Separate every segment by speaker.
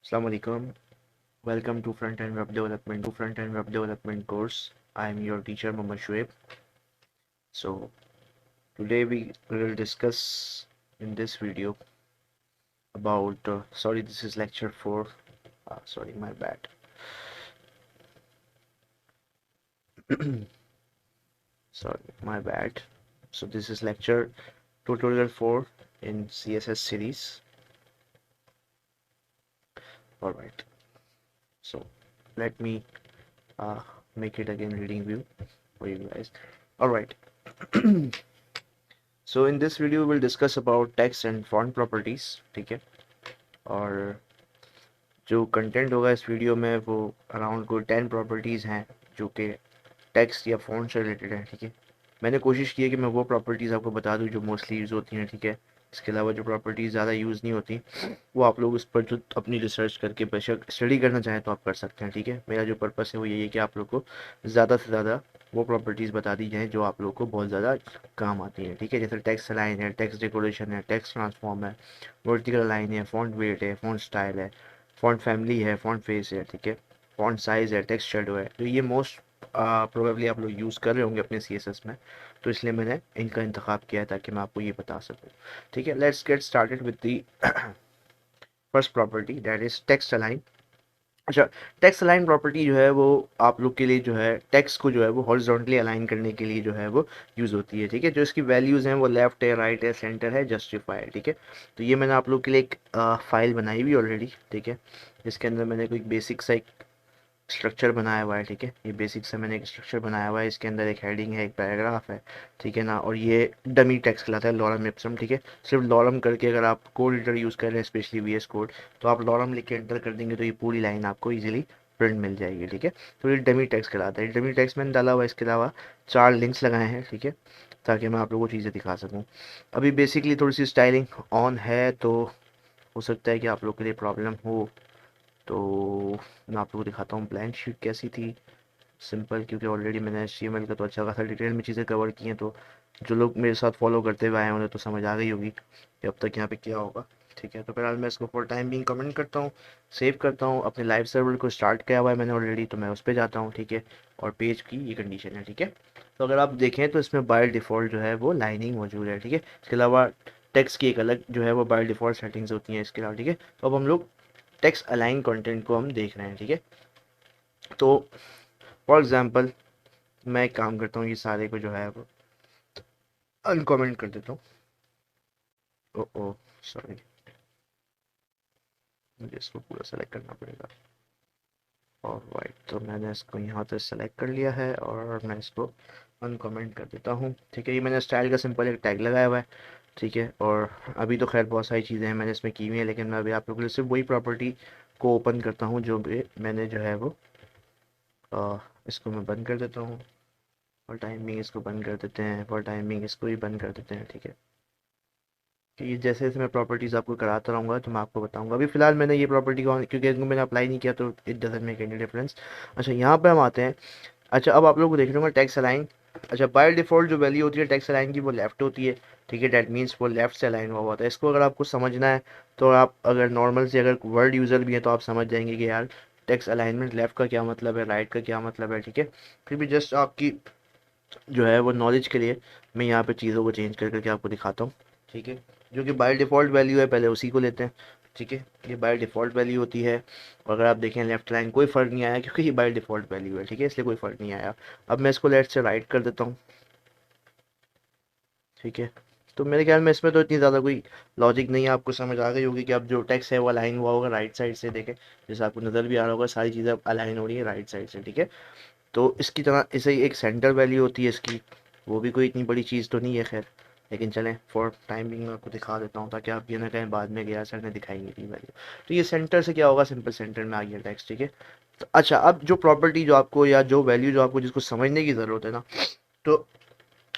Speaker 1: Assalamu alaikum. Welcome to Front End Web Development course. I am your teacher Mohammad Shoaib. So today we will discuss in this video about sorry, this is lecture 4. Sorry, my bad. Sorry, my bad. So this is lecture tutorial 4 in CSS series. All right. So let me uh, make it again reading view for you guys. All right. So in this video we will discuss about text and font properties. ठीक है, और जो content होगा इस video में वो around कोई 10 properties हैं जो कि टेक्स्ट या फॉन्ट से रिलेटेड है। ठीक है, मैंने कोशिश की है कि मैं वो प्रॉपर्टीज़ आपको बता दूं जो मोस्टली यूज़ होती हैं। ठीक है, इसके अलावा जो प्रॉपर्टीज़ ज़्यादा यूज़ नहीं होती वो आप लोग उस पर जो अपनी रिसर्च करके बेशक स्टडी करना चाहें तो आप कर सकते हैं। ठीक है, मेरा जो पर्पस है वो यही है कि आप लोग को ज़्यादा से ज़्यादा वो प्रॉपर्टीज़ बता दी जाएँ जो आप लोग को बहुत ज़्यादा काम आती हैं। ठीक है, जैसे टेक्स्ट अलाइन है, टेक्स्ट डेकोरेशन है, टेक्स्ट ट्रांसफॉर्म है, वर्टिकल अलाइन है, फॉन्ट वेट है, फॉन्ट स्टाइल है, फॉन्ट फैमिली है, फॉन्ट फेस है। ठीक है, फॉन्ट साइज़ है, टेक्स्ट शेडो है। तो ये मोस्ट प्रोबेबली आप लोग यूज़ कर रहे होंगे अपने CSS में, तो इसलिए मैंने इनका इंतखाब किया है ताकि मैं आपको ये बता सकूँ। ठीक है, let's get started with the first property that is text align. अच्छा, टेक्स्ट अलाइन प्रॉपर्टी जो है वो आप लोग के लिए जो है टेक्स्ट को जो है वो हॉरिजॉन्टली अलाइन करने के लिए जो है वो यूज़ होती है। ठीक है, जो इसकी वैल्यूज़ हैं वो लेफ्ट है, राइट है, सेंटर है, जस्टिफाई है। ठीक है, तो ये मैंने आप लोग के लिए एक फाइल बनाई हुई ऑलरेडी। ठीक है, जिसके अंदर मैंने कोई बेसिक सा एक स्ट्रक्चर बनाया हुआ है। ठीक है, ये बेसिक से मैंने एक स्ट्रक्चर बनाया हुआ है। इसके अंदर एक हेडिंग है, एक पैराग्राफ है। ठीक है ना, और ये डमी टेक्स्ट कहलाता है, लॉरम इप्सम। ठीक है, सिर्फ लॉरम करके अगर आप कोड एडिटर यूज़ कर रहे हैं, स्पेशली VS कोड, तो आप लॉरम लिख के एंटर कर देंगे तो ये पूरी लाइन आपको इजीली प्रिंट मिल जाएगी। ठीक है, तो ये डमी टेक्स्ट कहलाता है। डमी टेक्स्ट मैंने डाला हुआ है। इसके अलावा 4 लिंक्स लगाए हैं। ठीक है, ताकि मैं आप लोगों को चीज़ें दिखा सकूँ। अभी बेसिकली थोड़ी सी स्टाइलिंग ऑन है, तो हो सकता है कि आप लोग के लिए प्रॉब्लम हो। तो मैं आप लोगों को दिखाता हूँ ब्लैंक शीट कैसी थी। सिंपल, क्योंकि ऑलरेडी मैंने HTML का तो अच्छा खासा डिटेल में चीज़ें कवर की हैं, तो जो लोग मेरे साथ फॉलो करते हुए आए हैं उन्हें तो समझ आ गई होगी कि अब तक यहाँ पे क्या होगा। ठीक है, तो फिलहाल मैं इसको फॉर टाइम बिंग कमेंट करता हूँ, सेव करता हूँ। अपने लाइव सर्वर को स्टार्ट किया हुआ है मैंने ऑलरेडी, तो मैं उस पर जाता हूँ। ठीक है, और पेज की ये कंडीशन है। ठीक है, तो अगर आप देखें तो इसमें बाय डिफ़ॉल्ट जो है वो लाइनिंग मौजूद है। ठीक है, इसके अलावा टेक्स्ट की एक अलग जो है वो बाय डिफ़ॉल्ट सेटिंग्स होती हैं इसके अलावा। ठीक है, तो अब हम लोग टेक्स्ट अलाइन कंटेंट को हम देख रहे हैं। ठीक है, तो फॉर एग्जांपल मैं एक काम करता हूँ, ये सारे को जो है वो अनकमेंट कर देता हूँ। ओ ओ सॉरी, मुझे इसको पूरा सेलेक्ट करना पड़ेगा। और वाइट, तो मैंने इसको यहाँ पे सेलेक्ट कर लिया है और मैं इसको अनकमेंट कर देता हूँ। ठीक है, ये मैंने स्टाइल का सिंपल एक टैग लगाया हुआ है। ठीक है, और अभी तो खैर बहुत सारी चीज़ें हैं मैंने इसमें की हुई हैं, लेकिन मैं अभी आप लोगों के लिए सिर्फ वही प्रॉपर्टी को ओपन करता हूँ जो भी मैंने जो है वो इसको मैं बंद कर देता हूँ। और टाइमिंग इसको बंद कर देते हैं, फॉर टाइमिंग इसको भी बंद कर देते हैं। ठीक है, कि ये जैसे जैसे मैं प्रॉपर्टीज़ आपको कराता रहूँगा तो मैं आपको बताऊँगा। अभी फ़िलहाल मैंने ये प्रॉपर्टी को क्योंकि इनको मैंने अप्लाई नहीं किया तो it doesn't make any difference. अच्छा, यहाँ पे हम आते हैं। अच्छा, अब आप लोग को देख होंगे टेक्स्ट अलाइन। अच्छा, बाय डिफ़ॉल्ट जो वैल्यू होती है टेक्स्ट अलाइन की वो लेफ़्ट होती है। ठीक है, डैट मीन्स वो लेफ़्ट से अलाइन हुआ होता है। इसको अगर आपको समझना है तो आप अगर नॉर्मल से अगर वर्ड यूज़र भी है तो आप समझ जाएंगे कि यार टेक्स्ट अलाइनमेंट लेफ़्ट का क्या मतलब है, राइट का क्या मतलब है। ठीक है, फिर भी जस्ट आपकी जो है वो नॉलेज के लिए मैं यहाँ पे चीज़ों को चेंज कर करके आपको दिखाता हूँ। ठीक है, जो कि बाय डिफ़ॉल्ट वैल्यू है पहले उसी को लेते हैं। ठीक है, ये बाय डिफ़ॉल्ट वैल्यू होती है। और अगर आप देखें लेफ्ट लाइन कोई फ़र्क नहीं आया क्योंकि ये बाय डिफ़ॉल्ट वैल्यू है। ठीक है, इसलिए कोई फ़र्क नहीं आया। अब मैं इसको लेफ्ट से राइट कर देता हूँ। ठीक है, तो मेरे ख्याल में इसमें तो इतनी ज़्यादा कोई लॉजिक नहीं है, आपको समझ आ गई होगी कि अब जो टेक्स्ट है वो अलाइन हुआ होगा राइट साइड से। देखें, जैसे आपको नज़र भी आ रहा होगा सारी चीज़ें अब अलाइन हो रही है राइट साइड से। ठीक है, तो इसकी तरह इसे एक सेंटर वैल्यू होती है इसकी, वो भी कोई इतनी बड़ी चीज़ तो नहीं है खैर, लेकिन चलें फॉर टाइम बिंग मैं आपको दिखा देता हूँ ताकि आप ये ना कहें बाद में गया सर ने दिखाई नहीं थी वैल्यू। तो ये सेंटर से क्या होगा, सिंपल सेंटर में आ गया टेक्स्ट। ठीक है, तो अच्छा, अब जो प्रॉपर्टी जो आपको या जो वैल्यू जो आपको जिसको समझने की ज़रूरत है ना, तो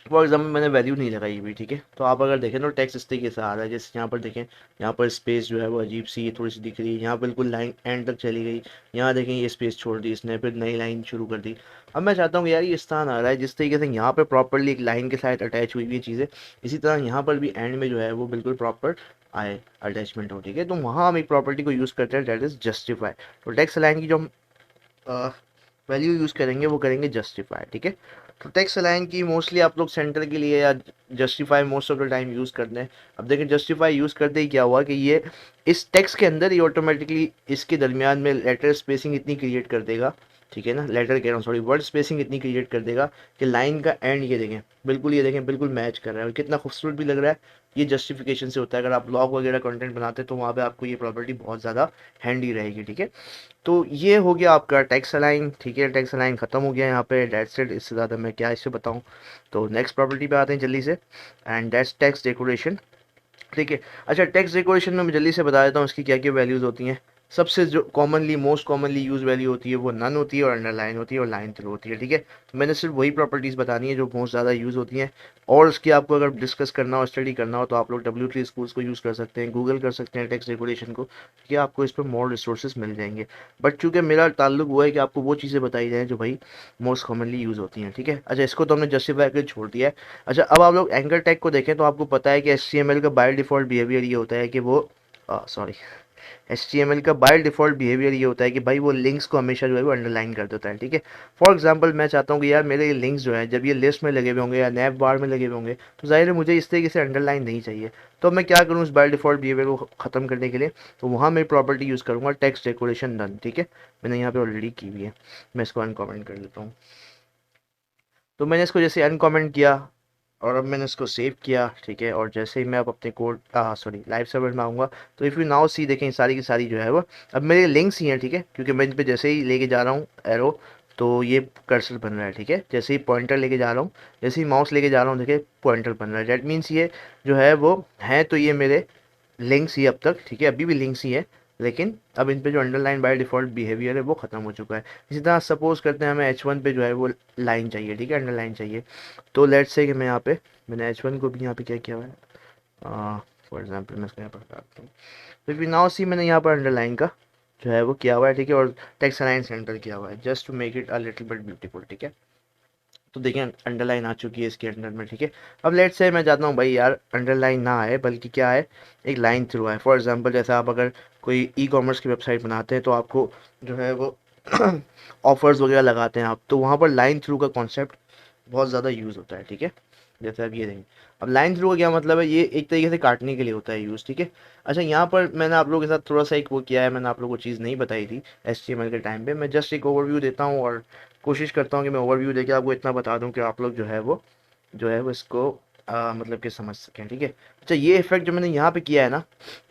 Speaker 1: फॉर एग्जाम्पल मैंने वैल्यू नहीं लगाई हुई। ठीक है, तो आप अगर देखें तो टेक्स्ट इस तरीके से आ रहा है, जैसे यहाँ पर देखें, यहाँ पर स्पेस जो है वो अजीब सी थोड़ी सी दिख रही है, यहाँ बिल्कुल लाइन एंड तक चली गई, यहाँ देखें ये स्पेस छोड़ दी इसने, फिर नई लाइन शुरू कर दी। अब मैं चाहता हूँ कि यार ये इस तरह आ रहा है जिस तरीके से यहाँ पर प्रॉपरली एक लाइन के साथ अटैच हुई हुई चीज़ें, इसी तरह यहाँ पर भी एंड में जो है वो बिल्कुल प्रॉपर आए, अटैचमेंट हो, ठीक है। तो वहाँ हम एक प्रॉपर्टी को यूज़ करते हैं, दैट इज जस्टिफाई। तो टेक्स्ट अलाइन की जो हम वैल्यू यूज़ करेंगे वो करेंगे जस्टिफाई, ठीक है। तो टेक्स्ट अलाइन की मोस्टली आप लोग सेंटर के लिए या justify most of the time use करते हैं। अब देखिए जस्टिफाई यूज़ करते ही क्या हुआ कि ये इस टेक्स्ट के अंदर ही ऑटोमेटिकली इसके दरमियान में लेटर स्पेसिंग इतनी क्रिएट कर देगा, ठीक है ना, लेटर कह रहा हूँ सॉरी, वर्ड स्पेसिंग इतनी क्रिएट कर देगा कि लाइन का एंड ये देखें बिल्कुल, ये देखें बिल्कुल मैच कर रहा है और कितना खूबसूरत भी लग रहा है। ये जस्टिफिकेशन से होता है। अगर आप ब्लॉग वगैरह कंटेंट बनाते हैं तो वहाँ पे आपको ये प्रॉपर्टी बहुत ज़्यादा हैंडी रहेगी, ठीक है। तो ये हो गया आपका टेक्स्ट अलाइन, ठीक है। टेक्स्ट अलाइन खत्म हो गया यहाँ पे, दैट्स इट। इससे ज़्यादा मैं क्या इससे बताऊँ। तो नेक्स्ट प्रॉपर्टी पे आते हैं जल्दी से, एंड दैट्स टेक्स्ट डेकोरेशन, ठीक है। अच्छा, टेक्स्ट डेकोरेशन में मैं जल्दी से बता देता हूँ इसकी क्या क्या वैल्यूज़ होती हैं। सबसे जो commonly most commonly use value होती है वो नन होती है और अंडरलाइन होती है और लाइन थ्रू होती है, ठीक है। तो मैंने सिर्फ वही प्रॉपर्टीज़ बतानी है जो बहुत ज़्यादा यूज़ होती हैं। और उसकी आपको अगर डिस्कस करना हो, स्टडी करना हो, तो आप लोग W3 स्कूल्स को यूज़ कर सकते हैं, गूगल कर सकते हैं टेक्स्ट डेकोरेशन को, ठीक है। आपको इस पर मोर रिसोर्सेज मिल जाएंगे। बट चूंकि मेरा ताल्लुक हुआ है कि आपको वो चीज़ें बताई जाएँ जो भाई मोस्ट कॉमनली यूज़ होती हैं, ठीक है। अच्छा, इसको तो हमने जस्टिफाई कर छोड़ दिया है। अच्छा, अब आप लोग एंकर टैग को देखें तो आपको पता है कि HTML का बाय डिफ़ॉल्ट बिहेवियर ये होता है कि वो सॉरी HTML का बाय डिफ़ॉल्ट बिहेवियर ये होता है कि भाई वो लिंक्स को हमेशा जो है वो अंडरलाइन कर देता है, ठीक है। फॉर एग्जांपल मैं चाहता हूँ कि यार मेरे ये लिंक्स जो है जब ये लिस्ट में लगे हुए होंगे या नैप बार में लगे हुए होंगे तो जाहिर है मुझे इस तरीके से अंडरलाइन नहीं चाहिए। तो मैं क्या करूँ उस बाय डिफ़ॉल्ट बिहेवियर को ख़त्म करने के लिए, तो वहाँ मैं प्रॉपर्टी यूज़ करूँगा टेक्स्ट डेकोरेशन डन, ठीक है। मैंने यहाँ पे ऑलरेडी की हुई है, मैं इसको अनकमेंट कर देता हूँ। तो मैंने इसको जैसे अनकमेंट किया और अब मैंने इसको सेव किया, ठीक है। और जैसे ही मैं अब अपने कोड सॉरी लाइव सर्वर में आऊँगा तो इफ़ यू नाउ सी देखें सारी की सारी जो है वो अब मेरे लिंक्स ही हैं, ठीक है। क्योंकि मैं इन पे जैसे ही लेके जा रहा हूँ एरो तो ये कर्सर बन रहा है, ठीक है। जैसे ही पॉइंटर लेके जा रहा हूँ, जैसे ही माउस लेके जा रहा हूँ, देखिए पॉइंटर बन रहा है। डैट मीन्स ये जो है वो है तो ये मेरे लिंक्स ही अब तक, ठीक है, अभी भी लिंक्स ही है। लेकिन अब इन पे जो अंडरलाइन बाय डिफ़ॉल्ट बिहेवियर है वो ख़त्म हो चुका है। इसी तरह सपोज करते हैं हमें H1 पे जो है वो लाइन चाहिए, ठीक है, अंडरलाइन चाहिए। तो लेट्स से कि मैं यहाँ पे मैंने H1 को भी यहाँ पे क्या किया हुआ है, फॉर एग्जांपल मैं इसको यहाँ पर करता हूँ। तो फिर नाउ सी मैंने यहाँ पर अंडरलाइन का जो है वो किया हुआ है, ठीक है। और टेक्स्ट अलाइन सेंटर किया हुआ है just to make it a little bit beautiful, ठीक है। तो देखिए अंडरलाइन आ चुकी है इसके अंडर में, ठीक है। अब लेट्स से मैं चाहता हूँ भाई यार अंडरलाइन ना आए बल्कि क्या है, एक लाइन थ्रू आए। फॉर एग्जांपल जैसे आप अगर कोई ई-कॉमर्स की वेबसाइट बनाते हैं तो आपको जो है वो ऑफर्स वगैरह लगाते हैं आप, तो वहाँ पर लाइन थ्रू का कॉन्सेप्ट बहुत ज़्यादा यूज़ होता है, ठीक है। जैसे आप ये देखें, अब लाइन थ्रू का क्या मतलब है, ये एक तरीके से काटने के लिए होता है यूज़, ठीक है। अच्छा, यहाँ पर मैंने आप लोगों के साथ थोड़ा सा एक वो किया है, मैंने आप लोगों को चीज़ नहीं बताई थी HTML के टाइम पे। मैं जस्ट एक ओवरव्यू देता हूँ और कोशिश करता हूँ कि मैं ओवरव्यू देके आपको इतना बता दूँ कि आप लोग जो है वो इसको मतलब कि समझ सकें, ठीक है। अच्छा, ये इफेक्ट जो मैंने यहाँ पे किया है ना,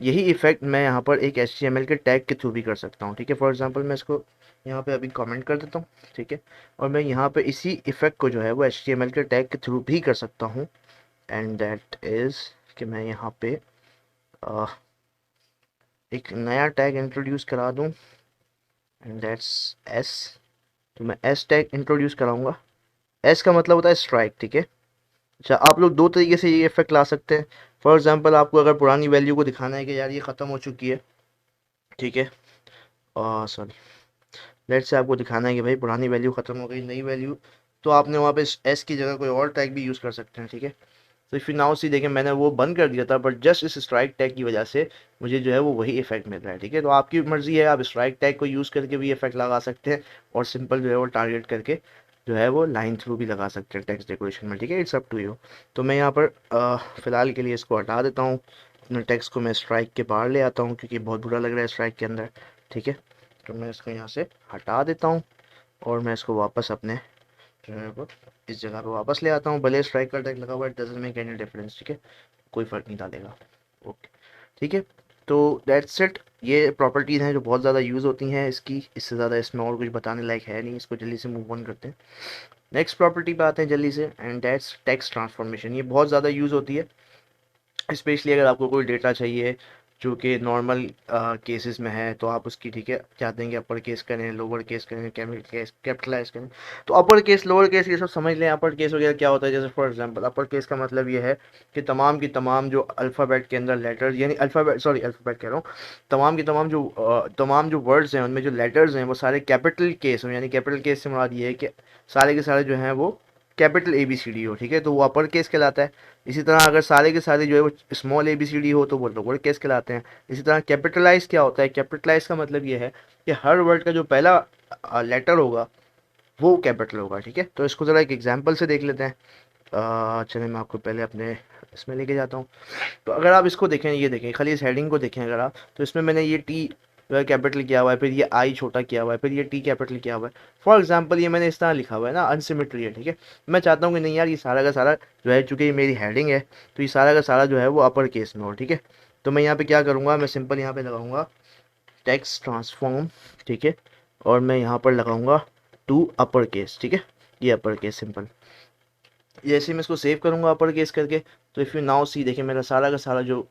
Speaker 1: यही इफेक्ट मैं यहाँ पर एक HTML के टैग के थ्रू भी कर सकता हूँ, ठीक है। फॉर एग्जांपल मैं इसको यहाँ पे अभी कमेंट कर देता हूँ, ठीक है। और मैं यहाँ पे इसी इफेक्ट को जो है वो HTML के टैग के थ्रू भी कर सकता हूँ, एंड दैट इज़ कि मैं यहाँ पे अ, एक नया टैग इंट्रोड्यूस करा दूँ, एंड दैट्स एस। तो मैं एस टैग इंट्रोड्यूस कराऊंगा। एस का मतलब होता है स्ट्राइक, ठीक है। अच्छा, आप लोग दो तरीके से ये इफेक्ट ला सकते हैं। फॉर एग्जांपल आपको अगर पुरानी वैल्यू को दिखाना है कि यार ये ख़त्म हो चुकी है, ठीक है, और सॉरी लेट से आपको दिखाना है कि भाई पुरानी वैल्यू ख़त्म हो गई, नई वैल्यू, तो आपने वहाँ पे एस की जगह कोई और टैग भी यूज़ कर सकते हैं, ठीक है। तो फिर नाउ सी देखें मैंने वो बंद कर दिया था बट जस्ट इस स्ट्राइक टैग की वजह से मुझे जो है वो वही इफेक्ट मिल रहा है, ठीक है। तो आपकी मर्जी है, आप स्ट्राइक टैग को यूज़ करके भी इफेक्ट लगा सकते हैं और सिंपल जो है वो टारगेट करके जो है वो लाइन थ्रू भी लगा सकते हैं टेक्स्ट डेकोरेशन में, ठीक है। It's up to you. तो मैं यहाँ पर फ़िलहाल के लिए इसको हटा देता हूँ, अपने टेक्स्ट को मैं स्ट्राइक के बाहर ले आता हूँ क्योंकि बहुत बुरा लग रहा है स्ट्राइक के अंदर, ठीक है। तो मैं इसको यहाँ से हटा देता हूँ और मैं इसको वापस अपने जो है वो इस जगह पे वापस ले आता हूँ। भले स्ट्राइक का टैग लगा हुआ है, डजंट मेक एनी डिफरेंस, ठीक है, कोई फ़र्क नहीं डालेगा। ओके, ठीक है। तो दैट्स इट। ये प्रॉपर्टीज़ हैं जो बहुत ज़्यादा यूज़ होती हैं इसकी, इससे ज़्यादा इसमें और कुछ बताने लायक है नहीं। इसको जल्दी से मूव ऑन करते हैं, नेक्स्ट प्रॉपर्टी पे आते हैं जल्दी से, एंड दैट्स टेक्स्ट ट्रांसफॉर्मेशन। ये बहुत ज़्यादा यूज़ होती है स्पेशली अगर आपको कोई डेटा चाहिए जो कि नॉर्मल केसेस में है, तो आप उसकी, ठीक है, चाहते हैं कि अपर केस करें, लोअर केस करें, कैपिटलाइज करें। तो अपर केस लोअर केस ये सब समझ लें। अपर केस वगैरह क्या होता है, जैसे फॉर एग्जांपल अपर केस का मतलब ये है कि तमाम की तमाम जो अल्फ़ाबेट के अंदर लेटर्स, यानी अल्फ़ाबेट कह रहा हूँ, तमाम की तमाम जो वर्ड्स हैं उनमें जो लेटर्स हैं वो सारे कैपिटल केस हों। यानी कैपिटल केस से मुराद ये है कि सारे के सारे जो हैं वो कैपिटल ABCD हो, ठीक है, तो वो अपर केस कहलाता है। इसी तरह अगर सारे के सारे जो है वो स्मॉल ABCD हो तो वो लोअर केस कहलाते हैं। इसी तरह कैपिटलाइज क्या होता है, कैपिटलाइज का मतलब ये है कि हर वर्ड का जो पहला लेटर होगा वो कैपिटल होगा, ठीक है। तो इसको ज़रा एक एग्जांपल से देख लेते हैं। चलिए मैं आपको पहले अपने इसमें लेके जाता हूँ। तो अगर आप इसको देखें, ये देखें, खाली इस हेडिंग को देखें अगर आप, तो इसमें मैंने ये टी जो है कैपिटल किया हुआ है, फिर ये आई छोटा किया हुआ है, फिर ये टी कैपिटल किया हुआ है। फॉर एग्जांपल ये मैंने इस तरह लिखा हुआ है ना, अनसिमेट्री है, ठीक है। मैं चाहता हूँ कि नहीं यार ये सारा का सारा जो है, चूंकि ये मेरी हेडिंग है तो ये सारा का सारा जो है वो अपर केस में हो, ठीक है। तो मैं यहाँ पे क्या करूँगा, मैं सिंपल यहाँ पे लगाऊंगा टेक्स्ट ट्रांसफॉर्म, ठीक है, और मैं यहाँ पर लगाऊंगा टू अपर केस, ठीक है, ये अपर केस सिंपल। जैसे मैं इसको सेव करूंगा अपर केस करके, तो इफ़ यू नाउ सी, देखिए मेरा सारा का सारा जो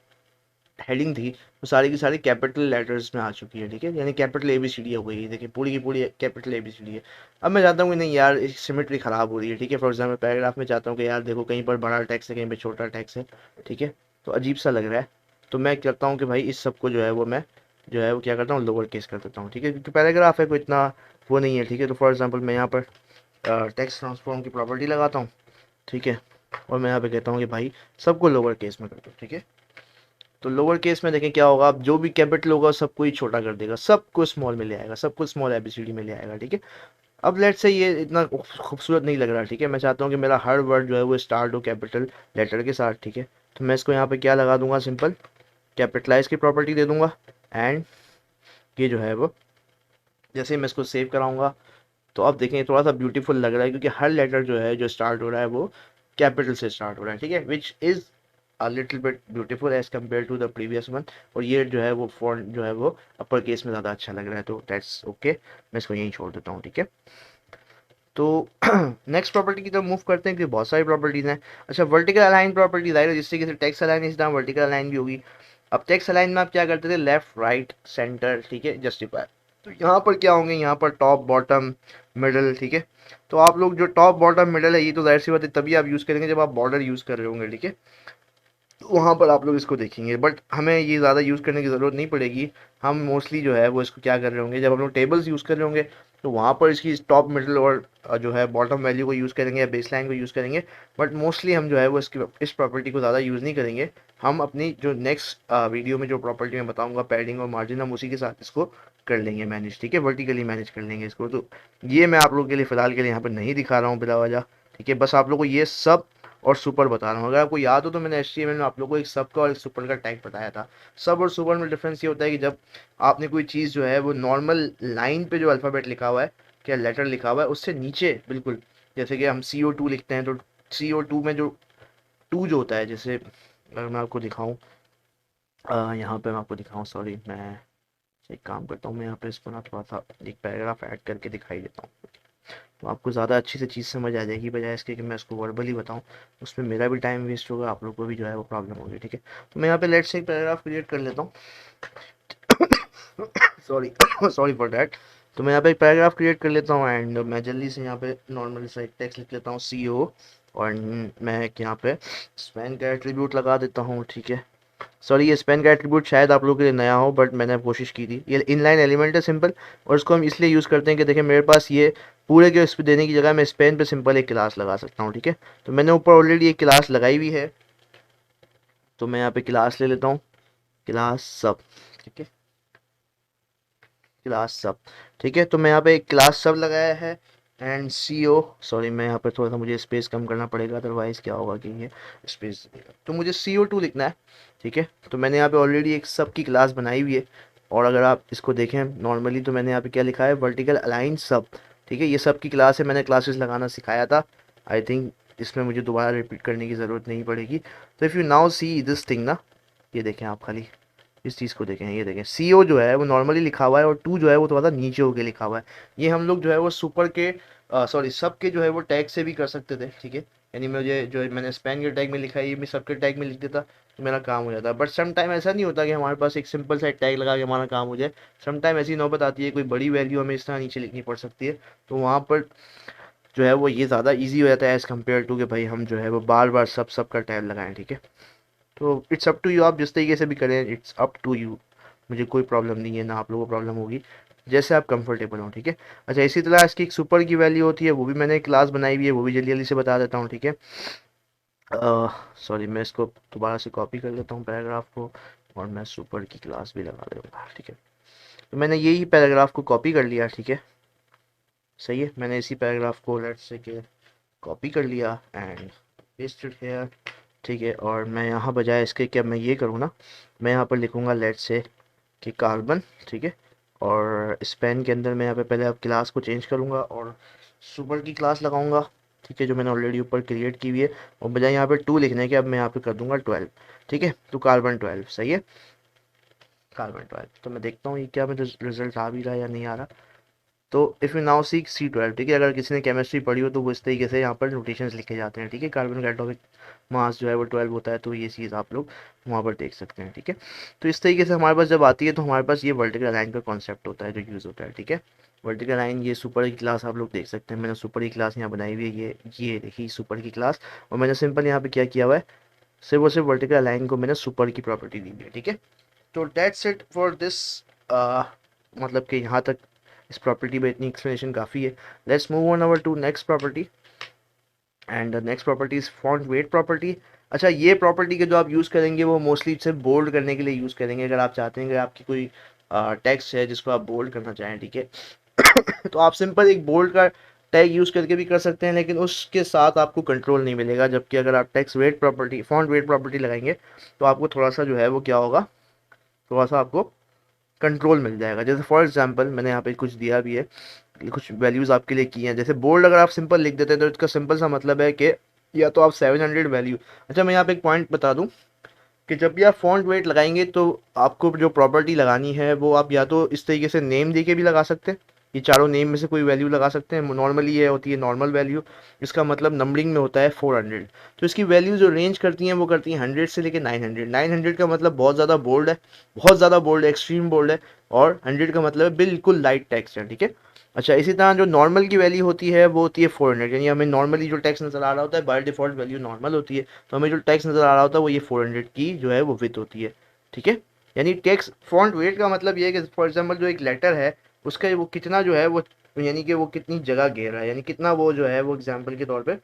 Speaker 1: हेडिंग थी वो सारी की सारी कैपिटल लेटर्स में आ चुकी है, ठीक है, यानी कैपिटल ABCD हो गई है। देखिए पूरी की पूरी कैपिटल ABCD है। अब मैं चाहता हूँ कि नहीं यार सिमेट्री ख़राब हो रही है, ठीक है। फॉर एग्जाम्पल पैराग्राफ में चाहता हूँ कि यार देखो कहीं पर बड़ा टैक्स है, कहीं पर छोटा टैक्स है, ठीक है, तो अजीब सा लग रहा है। तो मैं करता हूँ कि भाई इस सब को जो है वो मैं जो है वो क्या करता हूँ, लोअर केस कर देता हूँ, ठीक है, क्योंकि पैराग्राफ है कोई इतना वो नहीं है, ठीक है। तो फॉर एग्जाम्पल मैं यहाँ पर टेक्स्ट ट्रांसफॉर्म की प्रॉपर्टी लगाता हूँ, ठीक है, और मैं यहाँ पे कहता हूँ कि भाई सबको लोअर केस में कर दो, ठीक है। तो लोअर केस में देखें क्या होगा, अब जो भी कैपिटल होगा सबको ही छोटा कर देगा, सबको स्मॉल में ले आएगा, सबको स्मॉल ABCD में ले आएगा, ठीक है। अब लेट से ये इतना खूबसूरत नहीं लग रहा, ठीक है। मैं चाहता हूँ कि मेरा हर वर्ड जो है वो स्टार्ट हो कैपिटल लेटर के साथ, ठीक है। तो मैं इसको यहाँ पे क्या लगा दूंगा, सिंपल कैपिटलाइज की प्रॉपर्टी दे दूंगा। एंड ये जो है वो जैसे ही मैं इसको सेव कराऊंगा तो अब देखें थोड़ा सा ब्यूटीफुल लग रहा है, क्योंकि हर लेटर जो है जो स्टार्ट हो रहा है वो कैपिटल से स्टार्ट हो रहा है, ठीक है, which is a little bit beautiful as compared to the previous one. और ये जो है वो फॉन्ट जो है वो अपर केस में ज़्यादा अच्छा लग रहा है, तो दैट्स ओके, मैं इसको यहीं छोड़ देता हूँ, ठीक है। तो नेक्स्ट प्रॉपर्टी की तरफ मूव करते हैं, क्योंकि बहुत सारी प्रॉपर्टीज हैं। अच्छा, वर्टिकल अलाइन प्रॉपर्टी जाहिर है जिससे कि टेक्स्ट अलाइन इस तरह वर्टिकल अलाइन भी होगी। अब टेक्स्ट अलाइन में आप क्या करते थे, लेफ्ट राइट सेंटर, ठीक है, जस्टिफाई। तो यहाँ पर क्या होंगे, यहाँ पर टॉप बॉटम मिडल, ठीक है। तो आप लोग जो टॉप बॉटम मिडल है ये तो जाहिर सी बात है तभी आप यूज़ करेंगे जब आप बॉर्डर यूज़ कर रहे होंगे, ठीक है। तो वहाँ पर आप लोग इसको देखेंगे, बट हमें ये ज़्यादा यूज़ करने की ज़रूरत नहीं पड़ेगी। हम मोस्टली जो है वो इसको क्या कर रहे होंगे, जब हम लोग टेबल्स यूज़ कर रहे होंगे तो वहाँ पर इसकी टॉप मिडल और जो है बॉटम वैल्यू को यूज़ करेंगे या बेस लाइन को यूज़ करेंगे। बट मोस्टली हम जो है वो इसकी इस प्रॉपर्टी को ज़्यादा यूज़ नहीं करेंगे। हम अपनी जो नेक्स्ट वीडियो में जो प्रॉपर्टी मैं बताऊँगा पैडिंग और मार्जिन, हम उसी के साथ इसको कर लेंगे मैनेज, ठीक है, वर्टिकली मैनेज कर लेंगे इसको। तो ये मैं आप लोगों के लिए फ़िलहाल के लिए यहाँ पर नहीं दिखा रहा हूँ बिला वजह, ठीक है, बस आप लोग को ये सब और सुपर बता रहा हूँ। अगर आपको याद हो तो मैंने HTML में आप लोगों को एक सब का और एक सुपर का टैग बताया था। सब और सुपर में डिफरेंस ये होता है कि जब आपने कोई चीज़ जो है वो नॉर्मल लाइन पे जो अल्फ़ाबेट लिखा हुआ है, क्या लेटर लिखा हुआ है, उससे नीचे बिल्कुल, जैसे कि हम CO2 लिखते हैं तो CO2 में जो टू जो होता है, जैसे अगर मैं आपको दिखाऊँ, यहाँ पे मैं आपको दिखाऊँ, सॉरी मैं एक काम करता हूँ, मैं यहाँ पे इसको ना थोड़ा सा एक पैराग्राफ ऐड करके दिखाई देता हूँ, तो आपको ज़्यादा अच्छी से चीज़ समझ आ जाएगी, बजाय इसके कि मैं इसको वर्बली बताऊं, उसमें मेरा भी टाइम वेस्ट होगा, आप लोग को भी जो है वो प्रॉब्लम होगी, ठीक है। तो मैं यहाँ पे लेट से एक पैराग्राफ क्रिएट कर लेता हूँ, सॉरी सॉरी फॉर डैट। तो मैं यहाँ पे एक पैराग्राफ क्रिएट कर लेता हूँ एंड मैं जल्दी से यहाँ पे नॉर्मल सा एक टेक्स्ट लिख लेता हूँ CO, और मैं एक यहाँ पे स्पैन का एट्रीब्यूट लगा देता हूँ, ठीक है। सॉरी ये स्पेन का एट्रीब्यूट शायद आप लोगों के लिए नया हो, बट मैंने कोशिश की थी। ये इनलाइन एलिमेंट है सिंपल, और इसको हम इसलिए यूज़ करते हैं कि देखिए मेरे पास ये पूरे के उस पर देने की जगह मैं स्पेन पे सिंपल एक क्लास लगा सकता हूँ, ठीक है। तो मैंने ऊपर ऑलरेडी एक क्लास लगाई हुई है, तो मैं यहाँ पे क्लास ले लेता हूँ, क्लास सब, ठीक है, क्लास सब, ठीक है। तो मैं यहाँ पे एक क्लास सब लगाया है एंड CO, सॉरी मैं यहाँ पे थोड़ा सा मुझे स्पेस कम करना पड़ेगा, अदरवाइज़ क्या होगा कि ये स्पेस, तो मुझे CO2 लिखना है, ठीक है। तो मैंने यहाँ पे ऑलरेडी एक सब की क्लास बनाई हुई है, और अगर आप इसको देखें नॉर्मली तो मैंने यहाँ पे क्या लिखा है, वर्टिकल अलाइन सब, ठीक है। ये सब की क्लास है, मैंने क्लासेस लगाना सिखाया था, आई थिंक इसमें मुझे दोबारा रिपीट करने की ज़रूरत नहीं पड़ेगी। तो if you now see this thing ना, ये देखें आप खाली इस चीज़ को देखें, ये देखें CO जो है वो नॉर्मली लिखा हुआ है और टू जो है वो थोड़ा सा नीचे होके लिखा हुआ है। ये हम लोग जो है वो सुपर के सॉरी सब के जो है वो टैग से भी कर सकते थे, ठीक है। यानी मुझे जो मैंने स्पैन के टैग में लिखा है ये मैं सबके टैग में लिख देता तो मेरा काम हो जाता। बट सम टाइम ऐसा नहीं होता कि हमारे पास एक सिंपल सा टैग लगा के हमारा काम हो जाए। सम टाइम ऐसी नौबत आती है कोई बड़ी वैल्यू हमें इस तरह नीचे लिखनी पड़ सकती है, तो वहाँ पर जो है वो ये ज़्यादा ईजी हो जाता है एज़ कम्पेयर टू कि भाई हम जो है वो बार बार सब का टैग लगाएं, ठीक है। तो इट्स अप टू यू, आप जिस तरीके से भी करें, इट्स अप टू यू, मुझे कोई प्रॉब्लम नहीं है, ना आप लोगों को प्रॉब्लम होगी। जैसे आप कंफर्टेबल हो, ठीक है। अच्छा, इसी तरह इसकी एक सुपर की वैल्यू होती है, वो भी मैंने एक क्लास बनाई हुई है, वो भी जल्दी जल्दी से बता देता हूँ, ठीक है। सॉरी, मैं इसको दोबारा से कॉपी कर लेता हूँ पैराग्राफ को, और मैं सुपर की क्लास भी लगा दूँगा, ठीक है। तो मैंने यही पैराग्राफ को कॉपी कर लिया, ठीक है। सही है, मैंने इसी पैराग्राफ को लेट्स से के कॉपी कर लिया एंड पेस्टेड हेयर, ठीक है। और मैं यहाँ बजाय इसके क्या मैं ये करूँ ना, मैं यहाँ पर लिखूँगा लेट्स से कि कार्बन, ठीक है। और इस पेन के अंदर मैं यहाँ पे पहले अब क्लास को चेंज करूँगा और सुपर की क्लास लगाऊंगा, ठीक है, जो मैंने ऑलरेडी ऊपर क्रिएट की हुई है। और बजाय यहाँ पे 2 लिखने के अब मैं यहाँ पे कर दूंगा 12, ठीक है। तो कार्बन 12, सही है, कार्बन 12। तो मैं देखता हूँ ये क्या मेरे रिजल्ट आ भी रहा है या नहीं आ रहा। तो if you now see C12, ठीक है। अगर किसी ने केमिस्ट्री पढ़ी हो तो वो इस तरीके से यहाँ पर नोटेशंस लिखे जाते हैं, ठीक है। कार्बन का एटॉमिक मास जो है वो 12 होता है, तो ये चीज़ आप लोग वहाँ पर देख सकते हैं, ठीक है। तो इस तरीके से हमारे पास जब आती है तो हमारे पास ये वर्टिकल लाइन का कॉन्सेप्ट होता है जो यूज़ होता है, ठीक है। वर्टिकल लाइन, ये सुपर की क्लास आप लोग देख सकते हैं, मैंने सुपर की क्लास यहाँ बनाई हुई है, ये देखिए सुपर की क्लास। और मैंने सिंपल यहाँ पे क्या किया हुआ है, सिर्फ और सिर्फ वर्टिकल लाइन को मैंने सुपर की प्रॉपर्टी दी हुई है, ठीक है। तो दैट्स इट फॉर दिस, मतलब कि यहाँ तक इस प्रॉपर्टी में इतनी एक्सप्लेनेशन काफ़ी है। Let's move on over to next property, and the next property is font weight property. अच्छा, ये प्रॉपर्टी के जो आप यूज़ करेंगे वो मोस्टली सिर्फ बोल्ड करने के लिए यूज़ करेंगे। अगर आप चाहते हैं कि आपकी कोई टेक्स्ट है जिसको आप बोल्ड करना चाहें, ठीक है, तो आप सिंपल एक बोल्ड का टैग यूज़ करके भी कर सकते हैं, लेकिन उसके साथ आपको कंट्रोल नहीं मिलेगा। जबकि अगर आप text weight property, font weight property लगाएंगे तो आपको थोड़ा सा जो है वो क्या होगा, थोड़ा सा आपको कंट्रोल मिल जाएगा। जैसे फॉर एग्जांपल मैंने यहाँ पे कुछ दिया भी है, कुछ वैल्यूज़ आपके लिए की हैं। जैसे बोल्ड अगर आप सिंपल लिख देते हैं तो इसका सिंपल सा मतलब है कि या तो आप 700 वैल्यू। अच्छा, मैं यहाँ पे एक पॉइंट बता दूँ कि जब भी आप फॉन्ट वेट लगाएंगे तो आपको जो प्रॉपर्टी लगानी है वो आप या तो इस तरीके से नेम दे के भी लगा सकते हैं, ये चारों नेम में से कोई वैल्यू लगा सकते हैं। नॉर्मली ये होती है नॉर्मल वैल्यू, इसका मतलब नंबरिंग में होता है 400। तो इसकी वैल्यू जो रेंज करती हैं वो करती हैं 100 से लेकर 900। 900 का मतलब बहुत ज़्यादा बोल्ड है, बहुत ज़्यादा बोल्ड है, एक्सट्रीम बोल्ड है। और 100 का मतलब है बिल्कुल लाइट टेक्स्ट है, ठीक है। अच्छा, इसी तरह जो नॉर्मल की वैल्यू होती है वो होती है 400, यानी हमें नॉर्मली जो टेक्स्ट नज़र आ रहा होता है बाय डिफ़ॉल्ट वैल्यू नॉर्मल होती है, तो हमें जो टेक्स्ट नज़र आ रहा होता है वो ये 400 की जो है वो विथ होती है, ठीक है। यानी टेक्स्ट फॉन्ट वेट का मतलब ये है कि फॉर एग्जांपल जो एक लेटर है उसका वो कितना जो है वो, यानी कि वो कितनी जगह घेर रहा है, यानी कितना वो जो है वो एग्जांपल के तौर पे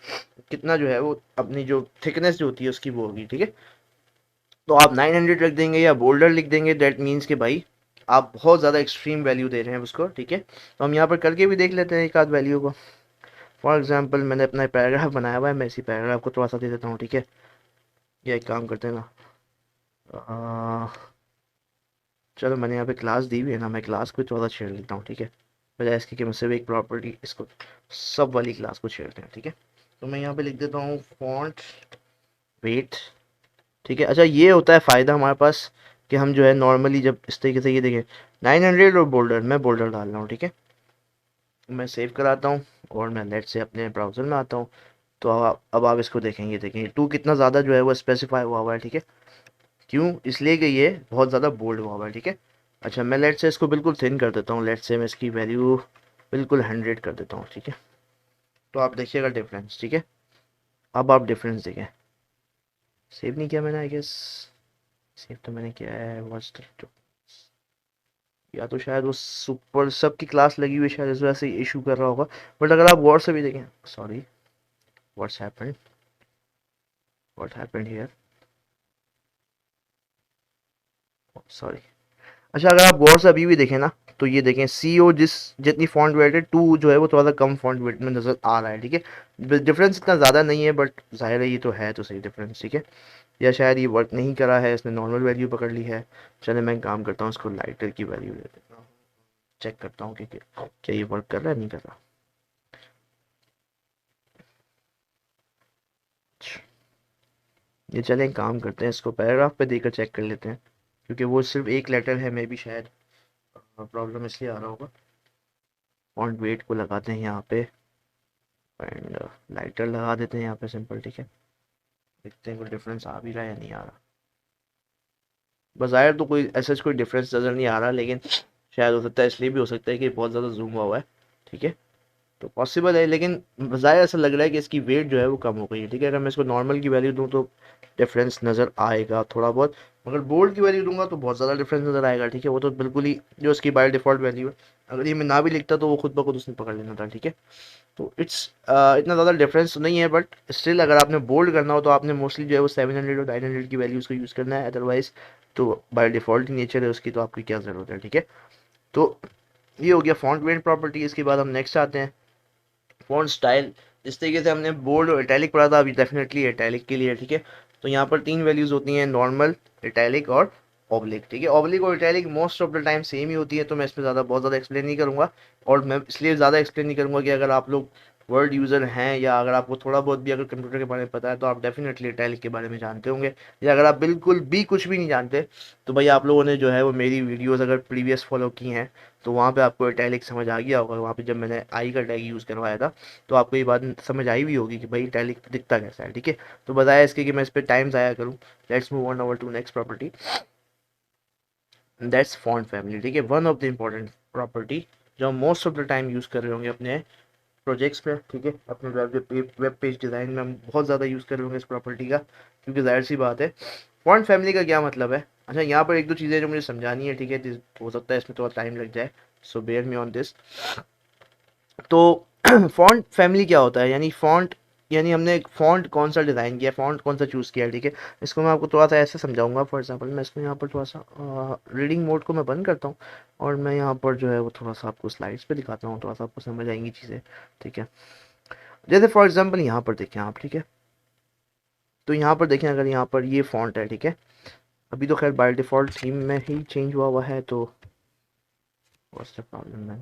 Speaker 1: कितना जो है वो अपनी जो थिकनेस जो होती है उसकी वो होगी, ठीक है। तो आप 900 रख देंगे या बोल्डर लिख देंगे, दैट मीन्स कि भाई आप बहुत ज़्यादा एक्सट्रीम वैल्यू दे रहे हैं उसको, ठीक है। तो हम यहाँ पर करके भी देख लेते हैं एक आध वैल्यू को। फॉर एग्जांपल मैंने अपना पैराग्राफ बनाया हुआ है, मैं इसी पैराग्राफ को थोड़ा सा दे देता हूँ, ठीक है। ये एक काम करते हैं ना, चलो मैंने यहाँ पे क्लास दी हुई है ना, मैं क्लास को थोड़ा सा छेड़ लेता हूँ, ठीक है। बजाय इसके कि मैं सिर्फ एक प्रॉपर्टी इसको सब वाली क्लास को छेड़ते हैं, ठीक है। तो मैं यहाँ पे लिख देता हूँ फॉन्ट वेट, ठीक है। अच्छा, ये होता है फ़ायदा हमारे पास कि हम जो है नॉर्मली जब इस तरीके से ये देखें 900 और बोल्डर, मैं बोल्डर डाल रहा हूँ, ठीक है। मैं सेव कराता हूँ और मैं नेट से अपने ब्राउज़र में आता हूँ। तो अब आप इसको देखेंगे, देखेंगे 2 कितना ज़्यादा जो है वो स्पेसिफाई हुआ है, ठीक है। क्यों, इसलिए कि ये बहुत ज़्यादा बोल्ड हुआ है, ठीक है। अच्छा, मैं लेट से इसको बिल्कुल थिन कर देता हूँ, लेट से मैं इसकी वैल्यू बिल्कुल 100 कर देता हूँ, ठीक है। तो आप देखिएगा डिफरेंस, ठीक है। अब आप डिफरेंस देखें। सेव नहीं किया मैंने, आई गेस सेव तो मैंने किया है, वॉच तो, या तो शायद वो सुपर सब की क्लास लगी हुई शायद इस वजह से इशू कर रहा होगा। बट अगर आप गौर से भी देखें, sorry, what's happened, what happened here, sorry. अच्छा, अगर आप गौर से अभी भी देखें ना, तो ये देखें CO जिस जितनी फॉन्ट वेट है 2 जो है वो थोड़ा सा कम फॉन्ट वेट में नज़र आ रहा है, ठीक है। डिफरेंस इतना ज़्यादा नहीं है बट जाहिर है ये तो है तो सही डिफरेंस, ठीक है। या शायद ये वर्क नहीं करा है, इसने नॉर्मल वैल्यू पकड़ ली है। चले मैं काम करता हूँ, इसको लाइटर की वैल्यू ले देता हूँ, चेक करता हूँ कि क्या ये वर्क कर रहा है नहीं कर रहा। अच्छा, ये चलें काम करते हैं, इसको पैराग्राफ पे देकर चेक कर लेते हैं, क्योंकि वो सिर्फ एक लेटर है, मे भी शायद प्रॉब्लम इसलिए आ रहा होगा। फॉन्ट वेट को लगाते हैं यहाँ पे एंड लाइटर लगा देते हैं यहाँ पे सिंपल, ठीक है। देखते हैं कोई डिफरेंस आ भी रहा है या नहीं आ रहा। बज़ाहिर तो कोई ऐसा कोई डिफरेंस नज़र नहीं आ रहा, लेकिन शायद हो सकता है, इसलिए भी हो सकता है कि बहुत ज़्यादा जूम हुआ है, ठीक है। तो पॉसिबल है, लेकिन ज़ाहिर ऐसा लग रहा है कि इसकी वेट जो है वो कम हो गई है, ठीक है। अगर मैं इसको नॉर्मल की वैल्यू दूँ तो डिफरेंस नज़र आएगा थोड़ा बहुत, मगर बोल्ड की वैल्यू दूंगा तो बहुत ज़्यादा डिफरेंस नज़र आएगा, ठीक है। वो तो बिल्कुल ही जो इसकी बाय डिफ़ॉल्ट वैल्यू है, अगर ये मैं ना भी लिखता तो वो खुद ब खुद उसने पकड़ लेना था, ठीक है। तो इट्स इतना ज़्यादा डिफरेंस तो नहीं है, बट स्टिल अगर आपने बोल्ड करना हो तो आपने मोस्टली जो है वो 700 और 900 की वैल्यूज़ को यूज़ करना है, अदरवाइज तो बाय डिफ़ॉल्ट ही नेचर है उसकी, तो आपकी क्या ज़रूरत है, ठीक है। तो ये हो गया फॉन्ट वेट प्रॉपर्टी। इसके बाद हम नेक्स्ट आते हैं फॉन्ट स्टाइल। जिस तरीके से हमने बोल्ड और इटैलिक पढ़ा था, अभी डेफिनेटली इटैलिक के लिए, ठीक है। तो यहाँ पर 3 वैल्यूज़ होती हैं, नॉर्मल, इटैलिक और ऑब्लिक, ठीक है। ऑब्लिक और italic most of the time same ही होती है, तो मैं इसमें बहुत ज़्यादा एक्सप्लेन नहीं करूँगा, और मैं इसलिए ज़्यादा एक्सप्लेन नहीं करूँगा कि अगर आप लोग वर्ड यूज़र हैं या अगर आपको थोड़ा बहुत भी अगर कंप्यूटर के बारे में पता है तो आप डेफिनेटली इटैलिक के बारे में जानते होंगे, या अगर आप बिल्कुल भी कुछ भी नहीं जानते तो भाई आप लोगों ने जो है वो मेरी वीडियोज़ अगर प्रीवियस फॉलो की हैं तो वहाँ पे आपको इटैलिक समझ आ गया होगा। वहाँ पे जब मैंने आई का टैग यूज़ करवाया था तो आपको ये बात समझ आई भी होगी कि भाई इटैलिक दिखता कैसा है, ठीक है। तो बताया इसके कि मैं इस पर टाइम ज़ाया करूँ। Let's move on over to next property, that's font family, ठीक है। One of the important property जो हम most of the time use कर रहे होंगे अपने प्रोजेक्ट्स पे, ठीक है। अपने वेब पेज डिज़ाइन में हम बहुत ज़्यादा यूज़ कर रहे होंगे इस प्रॉपर्टी का, क्योंकि जाहिर सी बात है फॉन्ट फैमिली का क्या मतलब है। अच्छा, यहाँ पर एक दो चीज़ें जो मुझे समझानी है, ठीक है। हो सकता है इसमें थोड़ा टाइम लग जाए, सो बेयर मी ऑन दिस। तो फॉन्ट फैमिली क्या होता है, यानी फॉन्ट, यानी हमने एक फॉन्ट कौन सा डिज़ाइन किया, फॉन्ट कौन सा चूज़ किया, ठीक है। इसको मैं आपको थोड़ा सा ऐसे समझाऊंगा। फॉर एग्जांपल मैं इसको यहाँ पर थोड़ा सा रीडिंग मोड को मैं बंद करता हूँ, और मैं यहाँ पर जो है वो थोड़ा सा आपको स्लाइड्स पे दिखाता हूँ, थोड़ा सा आपको समझ आएंगी चीज़ें, ठीक है। जैसे फॉर एग्जांपल यहाँ पर देखें आप, ठीक है। तो यहाँ पर देखें, अगर यहाँ पर ये फॉन्ट है, ठीक है। अभी तो खैर बाय डिफ़ॉल्ट थीम में ही चेंज हुआ है, तो what's the problem man,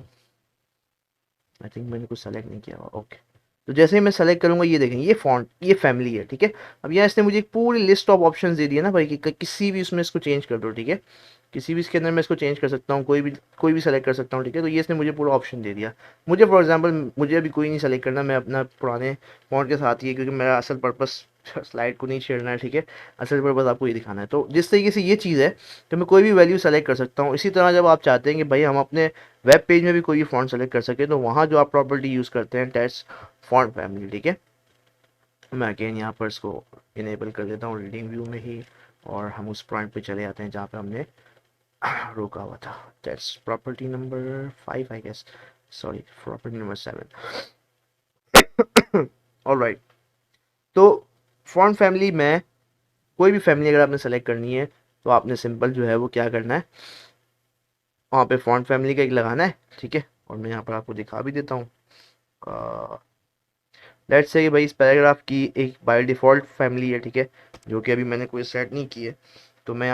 Speaker 1: I think मैंने कुछ सेलेक्ट नहीं किया हुआ, ओके। तो जैसे ही मैं सेलेक्ट करूंगा ये देखें, ये फॉन्ट, ये फैमिली है, ठीक है। अब यहाँ इसने मुझे एक पूरी लिस्ट ऑफ ऑप्शंस दे दिया ना भाई, कि किसी भी उसमें इसको चेंज कर दो, ठीक है। किसी भी इसके अंदर मैं इसको चेंज कर सकता हूँ, कोई भी सेलेक्ट कर सकता हूँ, ठीक है। तो ये इसने मुझे पूरा ऑप्शन दे दिया। मुझे फॉर एग्जांपल मुझे अभी कोई नहीं सेलेक्ट करना, मैं अपना पुराने फॉन्ट के साथ ही है, क्योंकि मेरा असल पर्पस स्लाइड को नहीं छेड़ना है, ठीक है। असल पर्पस आपको ये दिखाना है। तो जिस तरीके से ये चीज़ है कि मैं कोई भी वैल्यू सेलेक्ट कर सकता हूँ, इसी तरह जब आप चाहते हैं कि भाई हम अपने वेब पेज में भी कोई भी फॉन्ट सेलेक्ट कर सके, तो वहाँ जो आप प्रॉपर्टी यूज़ करते हैं, टेक्स्ट फॉन्ट फैमिली, ठीक है। मैं अगेन यहाँ पर इसको इनेबल कर देता हूँ रीडिंग व्यू में ही, और हम उस पॉइंट पे चले जाते हैं जहाँ पे हमने रोका हुआ था। That's property number 5 I guess, sorry property number 7। Alright. तो फॉन्ट फैमिली में कोई भी फैमिली अगर आपने सेलेक्ट करनी है तो आपने सिंपल जो है वो क्या करना है, वहाँ पे फॉन्ट फैमिली का एक लगाना है, ठीक है। और मैं यहाँ पर आपको दिखा भी देता हूँ। लेट्स से कि भाई इस पैराग्राफ की एक बाय डिफ़ॉल्ट फैमिली है, ठीक है, जो कि अभी मैंने कोई सेट नहीं की है। तो मैं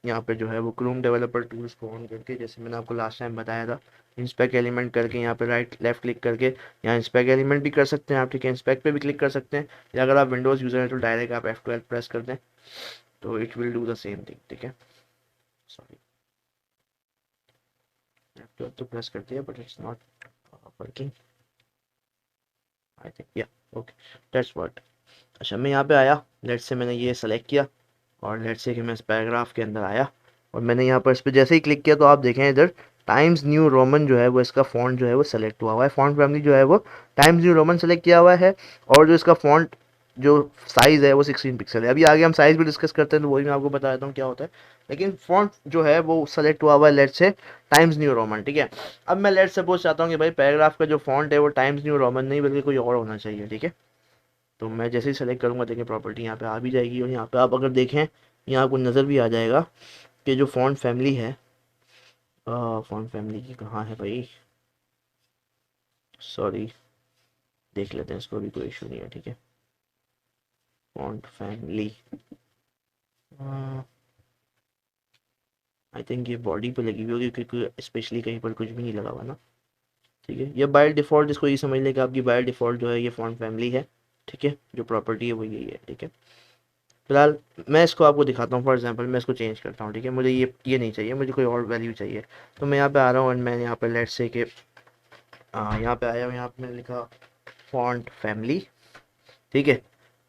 Speaker 1: यहाँ पे जो है वो क्रोम डेवलपर टूल्स को ऑन करके, जैसे मैंने आपको लास्ट टाइम बताया था, इंस्पेक्ट एलिमेंट करके यहाँ पे राइट लेफ्ट क्लिक करके यहाँ इंस्पेक्ट एलिमेंट भी कर सकते हैं आप, ठीक है। इंस्पेक्ट पे भी क्लिक कर सकते हैं, या अगर आप विंडोज़ यूज़र हैं तो डायरेक्ट आप F12 प्रेस कर दें, तो it will do the same thing, ठीक है। सॉरी, F12 तो प्रेस कर दिया, but it's not working, I think, या ओके, दैट्स व्हाट। अच्छा, मैं यहाँ पे आया, लेट्स से मैंने ये सेलेक्ट किया, और लेट्स से कि मैं इस पैराग्राफ के अंदर आया, और मैंने यहाँ पर इस पर जैसे ही क्लिक किया तो आप देखें इधर टाइम्स न्यू रोमन जो है वो इसका फ़ॉन्ट जो है वो सेलेक्ट हुआ है। फ़ॉन्ट फैमिली जो है वो टाइम्स न्यू रोमन सेलेक्ट किया हुआ है, और जो इसका फ़ॉन्ट जो साइज़ है वो 16 पिक्सल है। अभी आगे हम साइज़ भी डिस्कस करते हैं, तो वही मैं आपको बता देता हूँ क्या होता है। लेकिन फ़ॉन्ट जो है वो सेलेक्ट हुआ हुआ है let's say times new Roman, ठीक है। अब मैं लेट्स सपोज चाहता हूँ कि भाई पैराग्राफ का जो फ़ॉन्ट है वो टाइम्स न्यू रोमन नहीं बल्कि कोई और होना चाहिए, ठीक है। तो मैं जैसे ही सेलेक्ट करूँगा, देखिए प्रॉपर्टी यहाँ पे आ भी जाएगी, और यहाँ पे आप अगर देखें यहाँ आपको नज़र भी आ जाएगा कि जो फ़ॉन्ट फैमिली है, फ़ॉन्ट फैमिली की कहाँ है भाई, सॉरी, देख लेते हैं इसको, भी कोई इशू नहीं है, ठीक है। फ़ॉन्ट फैमिली, आई थिंक ये बॉडी पे लगी हुई होगी, क्योंकि स्पेशली कहीं पर कुछ भी नहीं लगा हुआ ना, ठीक है। ये बाय डिफ़ॉल्ट, इसको ये समझ लें कि आपकी बाय डिफ़ॉल्ट जो है ये फ़ॉन्ट फैमिली है, ठीक है। जो प्रॉपर्टी है वो यही है, ठीक है। फिलहाल मैं इसको आपको दिखाता हूँ। फॉर एग्जांपल मैं इसको चेंज करता हूँ, ठीक है। मुझे ये नहीं चाहिए, मुझे कोई और वैल्यू चाहिए। तो मैं यहाँ पे आ रहा हूँ, और मैंने यहाँ पे लेट्स से कि यहाँ पे आया हूँ, यहाँ पे मैंने लिखा फॉन्ट फैमिली, ठीक है।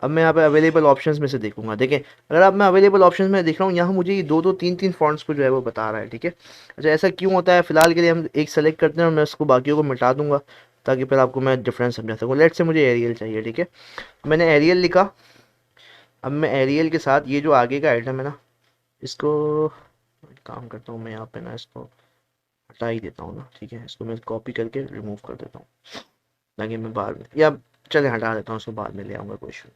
Speaker 1: अब मैं यहाँ पे अवेलेबल ऑप्शंस में से देखूंगा, देखें अगर अब मैं अवेलेबल ऑप्शंस में देख रहा हूँ, यहाँ मुझे ये दो दो तीन तीन फॉन्ट्स को जो है वो बता रहा है, ठीक है। अच्छा, ऐसा क्यों होता है, फिलहाल के लिए हम एक सेलेक्ट करते हैं, और मैं उसको बाकियों को मिटा दूंगा। ताकि फिर आपको मैं डिफरेंस समझा सकूँ। लेट से मुझे एरियल चाहिए, ठीक है, मैंने एरियल लिखा। अब मैं एरियल के साथ ये जो आगे का आइटम है ना, इसको काम करता हूँ मैं यहाँ पे ना, इसको हटा ही देता हूँ ना, ठीक है, इसको मैं कॉपी करके रिमूव कर देता हूँ ताकि मैं बाद में, या चले हटा देता हूँ, उसको बाद में ले आऊँगा, कोई इशू नहीं।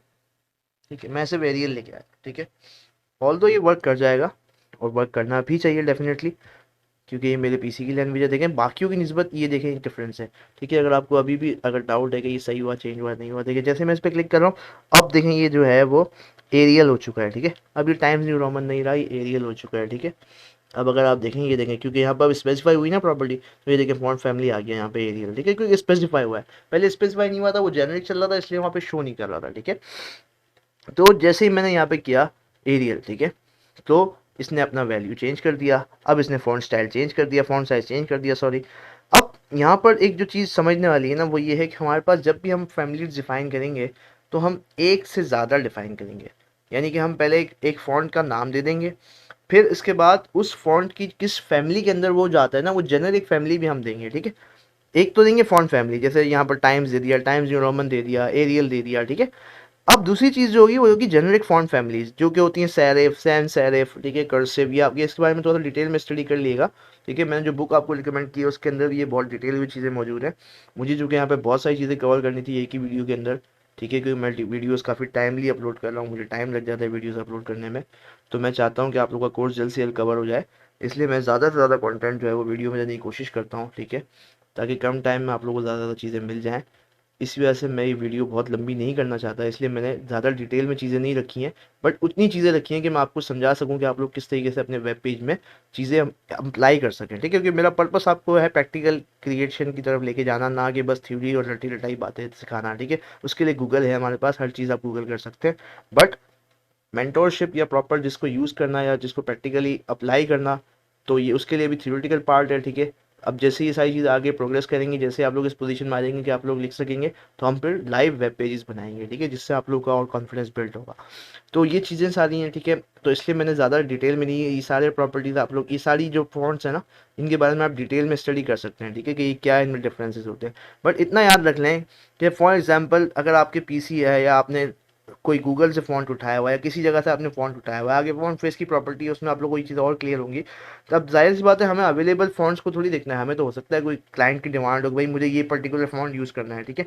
Speaker 1: ठीक है, मैं सिर्फ एरियल लेके आया, ठीक है। ऑल दो ये वर्क कर जाएगा और वर्क करना भी चाहिए डेफिनेटली, क्योंकि ये मेरे पीसी की लैंग्वेज है। देखें बाकियों की निस्बत ये देखें एक डिफरेंस है, ठीक है। अगर आपको अभी भी अगर डाउट है कि ये सही हुआ, चेंज हुआ, नहीं हुआ, देखिए जैसे मैं इस पर क्लिक कर रहा हूँ, अब देखें ये जो है वो एरियल हो चुका है, ठीक है। अब ये टाइम्स न्यू रोमन नहीं रहा, ये एरियल हो चुका है, ठीक है। अब अगर आप देखें, ये देखें, क्योंकि यहाँ पर स्पेसिफाई हुई ना प्रॉपर्टी, तो ये देखें फॉन्ट फैमिली आ गया यहाँ पे एरियल, ठीक है, क्योंकि स्पेसिफाई हुआ है। पहले स्पेसिफाई नहीं हुआ था, वो जेनरिक चल रहा था, इसलिए वहाँ पे शो नहीं कर रहा था, ठीक है। तो जैसे ही मैंने यहाँ पे किया एरियल, ठीक है, तो इसने अपना वैल्यू चेंज कर दिया। अब इसने फॉन्ट स्टाइल चेंज कर दिया, फॉन्ट साइज चेंज कर दिया, सॉरी। अब यहाँ पर एक जो चीज़ समझने वाली है ना, वो ये है कि हमारे पास जब भी हम फैमिलीज डिफाइन करेंगे, तो हम एक से ज़्यादा डिफाइन करेंगे। यानी कि हम पहले एक फ़ॉन्ट का नाम दे देंगे, फिर इसके बाद उस फ़ॉन्ट की किस फैमिली के अंदर वो जाता है ना, वो जेनरिक फैमिली भी हम देंगे, ठीक है। एक तो देंगे फ़ॉन्ट फैमिली, जैसे यहाँ पर टाइम्स दे दिया, टाइम्स न्यू रोमन दे दिया, एरियल दे दिया, ठीक है। अब दूसरी चीज़ जो होगी वो होगी जेनरिक फॉन्ट फैमिलीज, जो कि होती हैं सेरिफ, सैन सेरिफ, ठीक है, कर्सिव। ये आप ये इसके बारे में थोड़ा सा डिटेल में स्टडी कर लिएगा, ठीक है। मैंने जो बुक आपको रिकमेंड की है उसके अंदर ये बहुत डिटेल में चीज़ें मौजूद हैं। मुझे जो कि यहाँ पे बहुत सारी चीज़ें कवर करनी थी एक ही वीडियो के अंदर, ठीक है, क्योंकि मैं वीडियोज़ काफ़ी टाइमली अपलोड कर रहा हूँ, मुझे टाइम लग जाता है वीडियोज़ अपलोड करने में। तो मैं चाहता हूँ कि आप लोग का कोर्स जल्द से जल्द कवर हो जाए, इसलिए मैं ज़्यादा से ज़्यादा कंटेंट जो है वो वीडियो में देने की कोशिश करता हूँ, ठीक है, ताकि कम टाइम में आप लोगों को ज़्यादा ज़्यादा चीज़ें मिल जाएँ। इस वजह से मैं ये वीडियो बहुत लंबी नहीं करना चाहता, इसलिए मैंने ज़्यादा डिटेल में चीज़ें नहीं रखी हैं, बट उतनी चीज़ें रखी हैं कि मैं आपको समझा सकूं कि आप लोग किस तरीके से अपने वेब पेज में चीज़ें अप्लाई कर सकें, ठीक है। क्योंकि मेरा पर्पस आपको है प्रैक्टिकल क्रिएशन की तरफ लेके जाना, ना कि बस थ्योरी और रटी रटाई बातें सिखाना, ठीक है। उसके लिए गूगल है हमारे पास, हर चीज़ आप गूगल कर सकते हैं, बट मेंटोरशिप या प्रॉपर जिसको यूज़ करना या जिसको प्रैक्टिकली अप्लाई करना, तो ये उसके लिए भी थ्योरेटिकल पार्ट है, ठीक है। अब जैसे ये सारी चीज़ आगे प्रोग्रेस करेंगी, जैसे आप लोग इस पोजीशन में आ जाएंगे कि आप लोग लिख सकेंगे, तो हम फिर लाइव वेब पेजेस बनाएंगे, ठीक है, जिससे आप लोग का और कॉन्फिडेंस बिल्ड होगा। तो ये चीज़ें सारी हैं, ठीक है। तो इसलिए मैंने ज़्यादा डिटेल में नहीं, ये सारे प्रॉपर्टीज़ आप लोग, ये सारी जो फॉन्ट्स हैं ना, इनके बारे में आप डिटेल में स्टडी कर सकते हैं, ठीक है, कि ये क्या इनमें डिफरेंसेस होते हैं। बट इतना याद रख लें कि फॉर एग्जांपल अगर आपके पीसी है या आपने कोई गूगल से फ़ॉन्ट उठाया हुआ है या किसी जगह से आपने फ़ॉन्ट उठाया हुआ है, आगे फ़ॉन्ट फेस की प्रॉपर्टी है, उसमें आप लोगों को ये चीज़ और क्लियर होंगी। तो अब जाहिर सी बात है, हमें अवेलेबल फ़ॉन्ट्स को थोड़ी देखना है, हमें तो हो सकता है कोई क्लाइंट की डिमांड हो कि भाई मुझे ये पर्टिकुलर फ़ॉन्ट यूज़ करना है, ठीक है।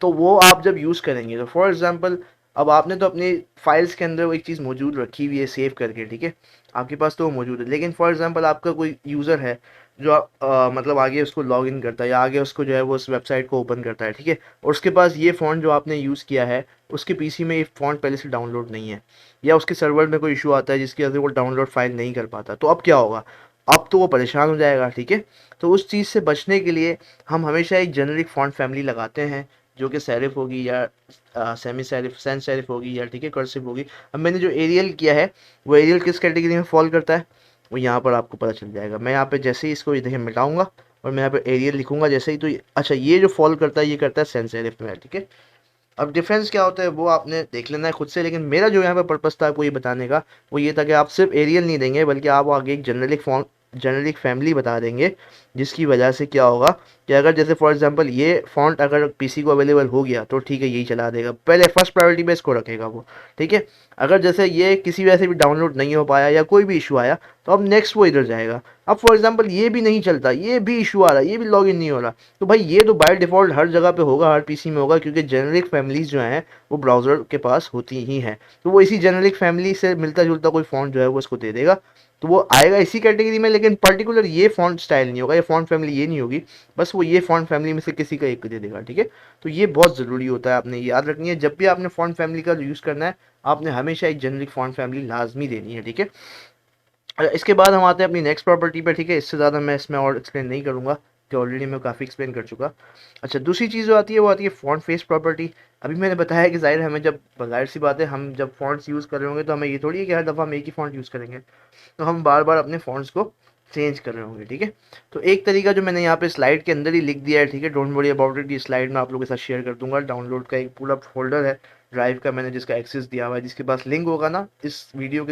Speaker 1: तो वो आप जब यूज़ करेंगे, तो फॉर एग्जांपल अब आपने तो अपनी फाइल्स के अंदर वो एक चीज़ मौजूद रखी हुई है सेव करके, ठीक है, आपके पास तो वो मौजूद है। लेकिन फॉर एग्जांपल आपका कोई यूज़र है जो मतलब आगे उसको लॉग इन करता है या आगे उसको जो है वो उस वेबसाइट को ओपन करता है, ठीक है, और उसके पास ये फ़ॉन्ट जो आपने यूज़ किया है, उसके पीसी में ये फ़ॉन्ट पहले से डाउनलोड नहीं है, या उसके सर्वर में कोई इशू आता है जिसकी वजह से वो डाउनलोड फाइल नहीं कर पाता, तो अब क्या होगा? अब तो वो परेशान हो जाएगा, ठीक है। तो उस चीज़ से बचने के लिए हम हमेशा एक जेनेरिक फ़ॉन्ट फैमिली लगाते हैं, जो कि सेरिफ होगी या सेमी सेरिफ, सैन सेरिफ होगी, या ठीक है कर्सिव होगी। अब मैंने जो एरियल किया है, वो एरियल किस कैटेगरी में फॉल करता है, वो यहाँ पर आपको पता चल जाएगा। मैं यहाँ पे जैसे ही इसको ये देखिए मिटाऊंगा और मैं यहाँ पे एरियल लिखूंगा जैसे ही, तो अच्छा ये जो फॉल करता है ये करता है सैन सेरिफ में, ठीक है। अब डिफरेंस क्या होता है वो आपने देख लेना है खुद से, लेकिन मेरा जो यहाँ पे पर्पस था आपको ये बताने का, वो ये था कि आप सिर्फ एरियल नहीं देंगे, बल्कि आप आगे एक जेनरिक फैमिली बता देंगे, जिसकी वजह से क्या होगा कि अगर जैसे फॉर एग्जांपल ये फॉन्ट अगर पीसी को अवेलेबल हो गया, तो ठीक है यही चला देगा, पहले फर्स्ट प्रायोरिटी पे इसको रखेगा वो, ठीक है। अगर जैसे ये किसी वजह से भी डाउनलोड नहीं हो पाया या कोई भी इशू आया, तो अब नेक्स्ट वो इधर जाएगा। अब फॉर एग्जांपल ये भी नहीं चलता, ये भी इशू आ रहा है, ये भी लॉगिन नहीं हो रहा, तो भाई ये तो बाय डिफ़ॉल्ट हर जगह पे होगा, हर पीसी में होगा, क्योंकि जेनरिक फैमिलीज जो हैं वो ब्राउज़र के पास होती ही हैं। तो वो इसी जेनरिक फैमिली से मिलता जुलता कोई फ़ॉन्ट जो है वो इसको दे देगा, तो वो आएगा इसी कैटेगरी में, लेकिन पर्टिकुलर ये फ़ॉन्ट स्टाइल नहीं होगा, ये फ़ॉन्ट फैमिली ये नहीं होगी, बस वो ये फ़ॉन्ट फैमिली में से किसी का एक दे देगा, ठीक है। तो ये बहुत ज़रूरी होता है, आपने याद रखनी है, जब भी आपने फ़ॉन्ट फैमिली का यूज़ करना है, आपने हमेशा एक जेनरिक फ़ॉन्ट फैमिली लाजमी देनी है, ठीक है। इसके बाद हम आते हैं अपनी नेक्स्ट प्रॉपर्टी पे, ठीक है। इससे ज़्यादा मैं इसमें और एक्सप्लेन नहीं करूँगा, कि ऑलरेडी मैं काफ़ी एक्सप्लेन कर चुका। अच्छा, दूसरी चीज़ जो आती है वो आती है फ़ॉन्ट फेस प्रॉपर्टी। अभी मैंने बताया कि ज़ाहिर हमें जब ज़ाहिर सी बात है, हम जब फ़ॉन्ट्स यूज़ कर रहे होंगे तो हमें ये थोड़ी है कि हर दफ़ा हम एक ही फ़ॉन्ट यूज़ करेंगे, तो हम बार बार अपने फ़ॉन्ट्स को चेंज कर रहे होंगे, ठीक है। तो एक तरीका जो मैंने यहाँ पे स्लाइड के अंदर ही लिख दिया है, ठीक है, डोंट वरी अबाउट इट, ये स्लाइड मैं आप लोगों के साथ शेयर कर दूंगा। डाउनलोड का एक पूरा फोल्डर है ड्राइव का मैंने जिसका एक्सेस दिया हुआ है, जिसके पास लिंक होगा ना, इस वीडियो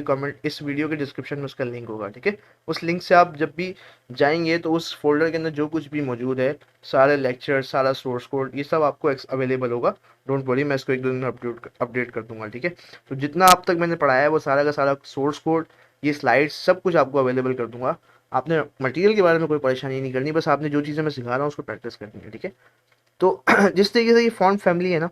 Speaker 1: के डिस्क्रिप्शन में उसका लिंक होगा, ठीक है। उस लिंक से आप जब भी जाएंगे तो उस फोल्डर के अंदर जो कुछ भी मौजूद है, सारे लेक्चर, सारा सोर्स कोड, ये सब आपको अवेलेबल होगा। डोंट वरी, मैं इसको एक दो दिन में अपडेट कर दूंगा, ठीक है। तो जितना अब तक मैंने पढ़ाया है वो सारा का सारा सोर्स कोड, ये स्लाइड्स, सब कुछ आपको अवेलेबल कर दूंगा। आपने मटेरियल के बारे में कोई परेशानी नहीं करनी, बस आपने जो चीज़ें मैं सिखा रहा हूँ उसको प्रैक्टिस करनी है, ठीक है। तो जिस तरीके से ये फॉन्ट फैमिली है ना,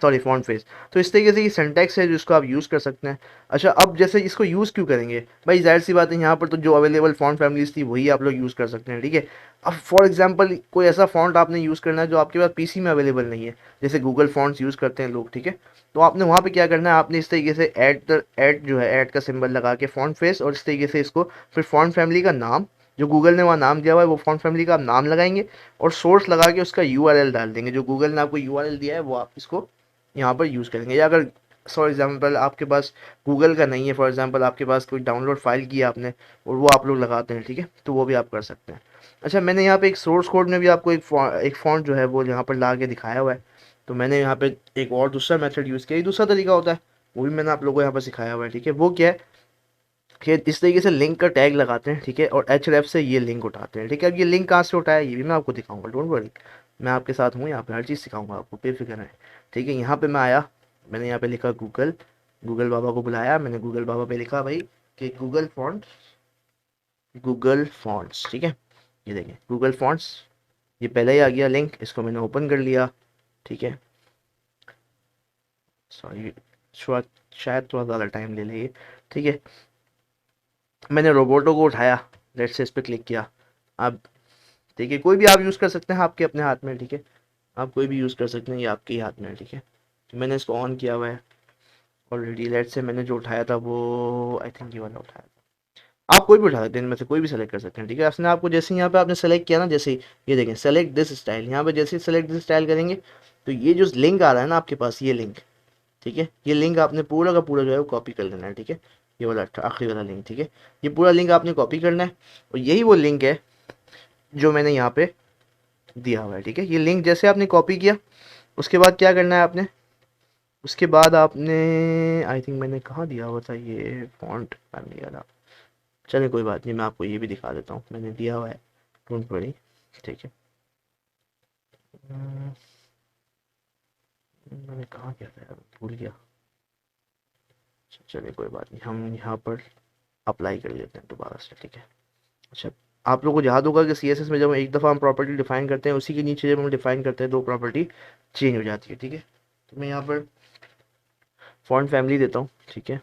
Speaker 1: सॉरी फॉन्ट फेस, तो इस तरीके से ये सिंटैक्स है जिसको आप यूज़ कर सकते हैं। अच्छा, अब जैसे इसको यूज़ क्यों करेंगे भाई, जाहिर सी बात है यहाँ पर तो जो अवेलेबल फॉन्ट फैमिलीज थी वही आप लोग यूज़ कर सकते हैं, ठीक है। अब फॉर एग्जांपल कोई ऐसा फॉन्ट आपने यूज़ करना है जो आपके पास पीसी में अवेलेबल नहीं है, जैसे गूगल फॉन्ट्स यूज़ करते हैं लोग, ठीक है। तो आपने वहाँ पे क्या करना है, आपने इस तरीके से ऐड जो है, ऐड का सिंबल लगा के फॉन्ट फेस, और इस तरीके से इसको फिर फॉन्ट फैमिली का नाम, जो गूगल ने वहाँ नाम दिया हुआ है वो फॉन्ट फैमिली का आप नाम लगाएंगे, और सोर्स लगा के उसका यूआरएल डाल देंगे, जो गूगल ने आपको यूआरएल दिया है वो आप इसको यहाँ पर यूज़ करेंगे। या अगर फॉर एग्जांपल आपके पास गूगल का नहीं है, फॉर एग्जांपल आपके पास कोई डाउनलोड फाइल किया आपने और वो आप लोग लगाते हैं, ठीक है, तो वो भी आप कर सकते हैं। अच्छा, मैंने यहाँ पे एक सोर्स कोड में भी आपको एक फॉन्ट जो है वो यहाँ पर ला के दिखाया हुआ है। तो मैंने यहाँ पे एक और दूसरा मेथड यूज़ किया, दूसरा तरीका होता है, वो भी मैंने आप लोगों को यहाँ पर सिखाया हुआ है, ठीक है। वो क्या है कि इस तरीके से लिंक का टैग लगाते हैं, ठीक है, और एच से ये लिंक उठाते हैं, ठीक है। अब ये लिंक कहाँ से उठाया ये भी मैं आपको दिखाऊंगा, डोंट वरी, मैं आपके साथ हूँ यहाँ पे, हर चीज़ सिखाऊंगा आपको, बेफिक्र है, ठीक है। यहाँ पे मैं आया, मैंने यहाँ पे लिखा गूगल, गूगल बाबा को बुलाया, मैंने गूगल बाबा पे लिखा भाई कि गूगल फॉन्ट्स, ठीक है। ये देखें गूगल फॉन्ट्स, ये पहले ही आ गया लिंक, इसको मैंने ओपन कर लिया, ठीक है। सॉरी, शायद थोड़ा ज़्यादा टाइम ले लिए, ठीक है। मैंने रोबोटो को उठाया, लेट्स से इस पर क्लिक किया। आप देखिए, कोई भी आप यूज़ कर सकते हैं, आपके अपने हाथ में, ठीक है। आप कोई भी यूज़ कर सकते हैं, ये आपके ही हाथ में है, ठीक है। तो मैंने इसको ऑन किया हुआ है ऑलरेडी। लेट्स से मैंने जो उठाया था वो आई थिंक ये वाला उठाया था। आप कोई भी उठा सकते हैं, इनमें से कोई भी सेलेक्ट कर सकते हैं, ठीक है। आपने आपको जैसे यहाँ पे आपने सेलेक्ट किया ना, जैसे ये देखें सेलेक्ट दिस स्टाइल, यहाँ पे जैसे सेलेक्ट दिस स्टाइल करेंगे तो ये जो लिंक आ रहा है ना आपके पास, ये लिंक, ठीक है, ये लिंक आपने पूरा का पूरा जो है वो कॉपी कर लेना है, ठीक है। ये वाला आखिरी वाला लिंक, ठीक है, ये पूरा लिंक आपने कॉपी करना है, और यही वो लिंक है जो मैंने यहाँ पे दिया हुआ है, ठीक है। ये लिंक जैसे आपने कॉपी किया, उसके बाद क्या करना है आपने, उसके बाद आपने, आई थिंक मैंने कहाँ दिया हुआ था ये फॉन्ट फैमिली वाला, चलिए कोई बात नहीं, मैं आपको ये भी दिखा देता हूँ, मैंने दिया हुआ है, डोंट वरी, ठीक है। मैंने कहाँ किया था यार, भूल गया। चलिए कोई बात नहीं, हम यहाँ पर अप्लाई कर लेते हैं दोबारा से, ठीक है। अच्छा, आप लोगों को याद होगा कि सीएसएस में जब एक दफ़ा हम प्रॉपर्टी डिफाइन करते हैं, उसी के नीचे जब हम डिफाइन करते हैं दो प्रॉपर्टी चेंज हो जाती है, ठीक है। तो मैं यहाँ पर फॉन्ट फैमिली देता हूँ, ठीक है,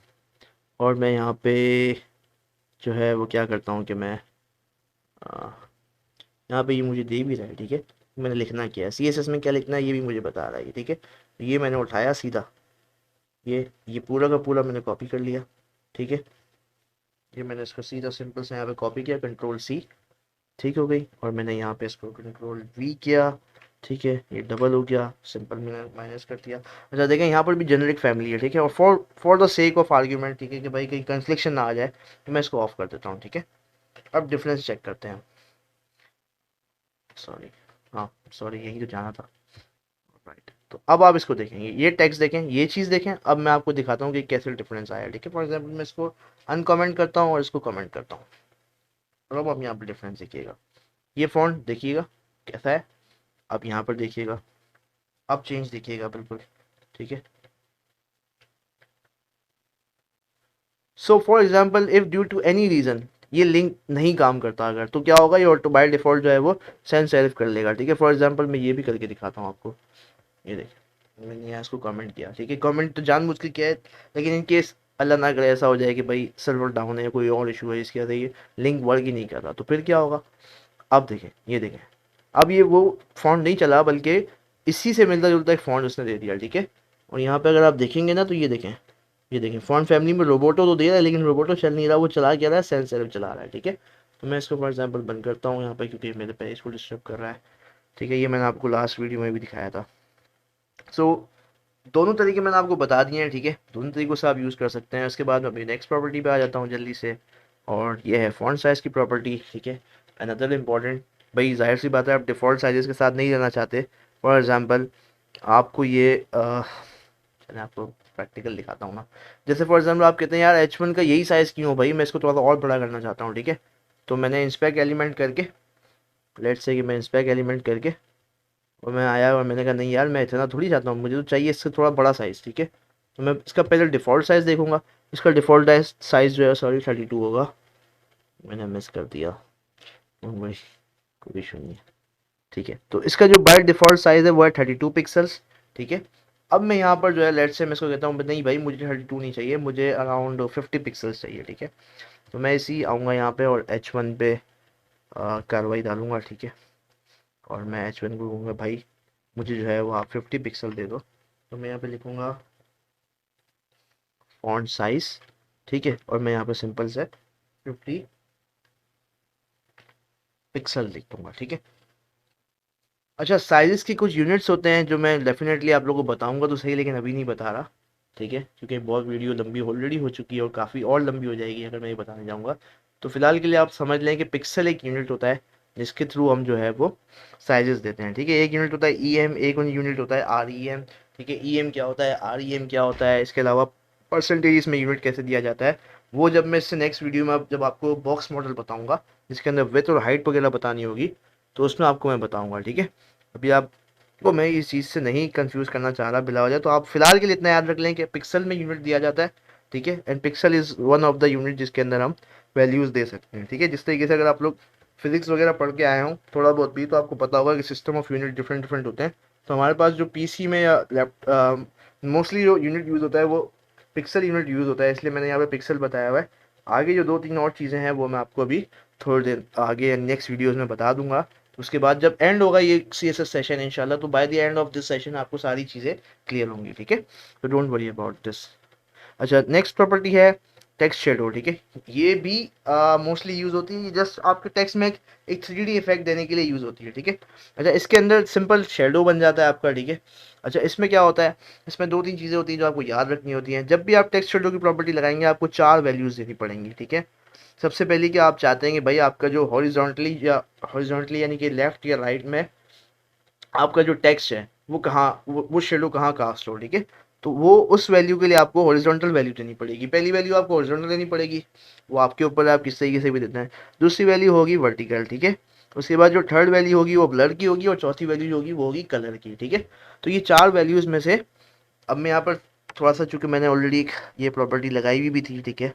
Speaker 1: और मैं यहाँ पे जो है वो क्या करता हूँ कि मैं यहाँ पे ये मुझे दे भी रहा है, ठीक है। मैंने लिखना क्या है, सीएसएस में क्या लिखना है ये भी मुझे बता रहा है, ठीक है। तो ये मैंने उठाया सीधा, ये पूरा का पूरा मैंने कॉपी कर लिया, ठीक है। ये मैंने इसको सीधा सिंपल से यहाँ पे कॉपी किया, कंट्रोल सी, ठीक हो गई, और मैंने यहाँ पे इसको कंट्रोल वी किया, ठीक है, ये डबल हो गया, सिंपल मैंने माइनस कर दिया। अच्छा देखें, यहाँ पर भी जेनरिक फैमिली है, ठीक है, और for the sake of argument, ठीक है, कि भाई कहीं कंफ्लिक्शन ना आ जाए, तो मैं इसको ऑफ कर देता हूँ, ठीक है। अब डिफरेंस चेक करते हैं, सॉरी, हाँ सॉरी, यही तो जाना था, राइट। तो अब आप इसको देखेंगे, ये टेक्स्ट देखें, ये चीज़ देखें, अब मैं आपको दिखाता हूँ कि कैसे डिफरेंस आया, ठीक है। फॉर एग्जाम्पल मैं इसको अनकमेंट करता हूँ और इसको कमेंट करता हूँ, और अब आप यहाँ पर डिफरेंस देखिएगा, ये फॉन्ट देखिएगा कैसा है, आप यहाँ पर देखिएगा, अब चेंज देखिएगा बिल्कुल, ठीक है। So for example if due to any reason ये लिंक नहीं काम करता अगर, तो क्या होगा, ये ऑटो बाय डिफ़ॉल्ट जो है वो सेंस सेल्फ कर लेगा, ठीक है। फॉर एग्जाम्पल मैं ये भी करके दिखाता हूँ आपको, ये देखिए मैंने यहाँ इसको कमेंट किया, ठीक है। कमेंट तो जानबूझ के किया है, लेकिन इन केस अल्लाह ना करे ऐसा हो जाए कि भाई सर्वर डाउन है या कोई और इशू है इसके वजह से ये लिंक वर्क ही नहीं कर रहा, तो फिर क्या होगा। अब देखें, ये देखें, अब ये वो फॉन्ट नहीं चला, बल्कि इसी से मिलता जुलता एक फॉन्ट उसने दे दिया, ठीक है। और यहाँ पे अगर आप देखेंगे ना तो ये देखें, ये देखें फॉन्ट फैमिली में रोबोटो तो दे रहा है, लेकिन रोबोटो चल नहीं रहा, वो चला क्या रहा है, सेल्फ सेल्फ चला रहा है, ठीक है। तो मैं इसको फॉर एग्जाम्पल बंद करता हूँ यहाँ पे, क्योंकि मेरे पेज को डिस्टर्ब कर रहा है, ठीक है। ये मैंने आपको लास्ट वीडियो में भी दिखाया था। सो दोनों तरीके मैंने आपको बता दिए हैं, ठीक है, दोनों तरीक़ों से आप यूज़ कर सकते हैं। उसके बाद मैं अपनी नेक्स्ट प्रॉपर्टी पे आ जाता हूँ जल्दी से, और ये है फॉन्ट साइज़ की प्रॉपर्टी, ठीक है। अनदर इम्पॉर्टेंट, भाई जाहिर सी बात है आप डिफ़ॉल्ट साइज़ के साथ नहीं रहना चाहते। फॉर एग्ज़ाम्पल आपको ये चलिए आपको प्रैक्टिकल दिखाता हूँ ना। जैसे फॉर एग्जाम्पल आप कहते हैं यार H1 का यही साइज़ क्यों भाई, मैं इसको थोड़ा सा और बड़ा करना चाहता हूँ, ठीक है। तो मैंने इंस्पेक्ट एलिमेंट करके, लेट्स से कि मैं इंस्पेक्ट एलिमेंट करके और मैं आया और मैंने कहा नहीं यार मैं इतना थोड़ी चाहता हूँ, मुझे तो चाहिए इससे थोड़ा बड़ा साइज़, ठीक है। तो मैं इसका पहले डिफ़ॉल्ट साइज़ देखूंगा। इसका डिफ़ॉल्ट साइज़ जो है सॉरी 32 होगा, मैंने मिस कर दिया भाई, कोई इशू नहीं है, ठीक है। तो इसका जो बाय डिफ़ॉल्ट साइज़ है वो है 32 पिक्सल्स, ठीक है। अब मैं यहाँ पर जो है लेट्स से मैं इसको कहता हूँ नहीं भाई मुझे 32 नहीं चाहिए, मुझे अराउंड 50 पिक्सल्स चाहिए, ठीक है। तो मैं इसी आऊँगा यहाँ पे और H1 पे कार्रवाई डालूंगा, ठीक है। और मैं H1 को कहूँगा भाई मुझे जो है वो आप 50 पिक्सल दे दो। तो मैं यहाँ पे लिखूँगा फॉन्ट साइज, ठीक है, और मैं यहाँ पे सिंपल से 50 पिक्सल लिख दूँगा, ठीक है। अच्छा साइज़ की कुछ यूनिट्स होते हैं जो मैं डेफिनेटली आप लोगों को बताऊँगा तो सही, लेकिन अभी नहीं बता रहा, ठीक है, क्योंकि बहुत वीडियो लंबी ऑलरेडी हो चुकी है और काफ़ी और लंबी हो जाएगी अगर मैं ये बताने जाऊँगा। तो फिलहाल के लिए आप समझ लें कि पिक्सल एक यूनिट होता है जिसके थ्रू हम जो है वो साइजेस देते हैं, ठीक है। एक यूनिट होता है EM, एक यूनिट होता है REM, ठीक है। EM क्या होता है, REM क्या होता है, इसके अलावा परसेंटेज में यूनिट कैसे दिया जाता है वो जब मैं इससे नेक्स्ट वीडियो में जब आपको बॉक्स मॉडल बताऊँगा जिसके अंदर विड्थ और हाइट वगैरह बतानी होगी तो उसमें आपको मैं बताऊँगा, ठीक है। अभी आपको मैं इस चीज़ से नहीं कंफ्यूज करना चाह रहा बिला वजह, तो आप फिलहाल के लिए इतना याद रख लें कि पिक्सल में यूनिट दिया जाता है, ठीक है। And pixel is one of the unit जिसके अंदर हम वैल्यूज़ दे सकते हैं, ठीक है। जिस तरीके से अगर आप लोग फिजिक्स वगैरह पढ़ के आए हों थोड़ा बहुत भी तो आपको पता होगा कि system of unit different different होते हैं। तो हमारे पास जो PC में या मोस्टली जो यूनिट यूज़ होता है वो पिक्सल यूनिट यूज़ होता है, इसलिए मैंने यहाँ पे पिक्सल बताया हुआ है। आगे जो 2-3 और चीज़ें हैं वो मैं आपको अभी थोड़ी देर आगे नेक्स्ट वीडियोज़ में बता दूंगा। उसके बाद जब एंड होगा ये CSS सेशन इंशाल्लाह, तो by the end of this session आपको सारी चीज़ें क्लियर होंगी, ठीक है। तो डोंट वरी अबाउट दिस। अच्छा नेक्स्ट प्रॉपर्टी है टेक्स्ट शेडो, ठीक है। ये भी मोस्टली यूज़ होती है, जस्ट आपके टेक्स्ट में एक 3D इफेक्ट देने के लिए यूज़ होती है, ठीक है। अच्छा इसके अंदर सिंपल शेडो बन जाता है आपका, ठीक है। अच्छा इसमें क्या होता है, इसमें 2-3 चीज़ें होती हैं जो आपको याद रखनी होती हैं। जब भी आप टेक्स्ट शेडो की प्रॉपर्टी लगाएंगे आपको 4 वैल्यूज़ देनी पड़ेंगी, ठीक है। सबसे पहले कि आप चाहते हैं कि भाई आपका जो हॉरिजॉन्टली यानी कि लेफ्ट या राइट में आपका जो टेक्स्ट है वो कहाँ वो शेडो कहाँ कास्ट हो, ठीक है। तो वो उस वैल्यू के लिए आपको हॉरिजॉन्टल वैल्यू देनी पड़ेगी। पहली वैल्यू आपको हॉरिजॉन्टल देनी पड़ेगी, वो आपके ऊपर है आप किस तरीके से भी देते हैं। दूसरी वैल्यू होगी वर्टिकल, ठीक है। उसके बाद जो थर्ड वैल्यू होगी वो ब्लर की होगी और चौथी वैल्यू होगी वो होगी कलर की, ठीक है। तो ये 4 वैल्यूज़ में से अब मैं यहाँ पर थोड़ा सा, चूँकि मैंने ऑलरेडी ये प्रॉपर्टी लगाई हुई भी थी, ठीक है,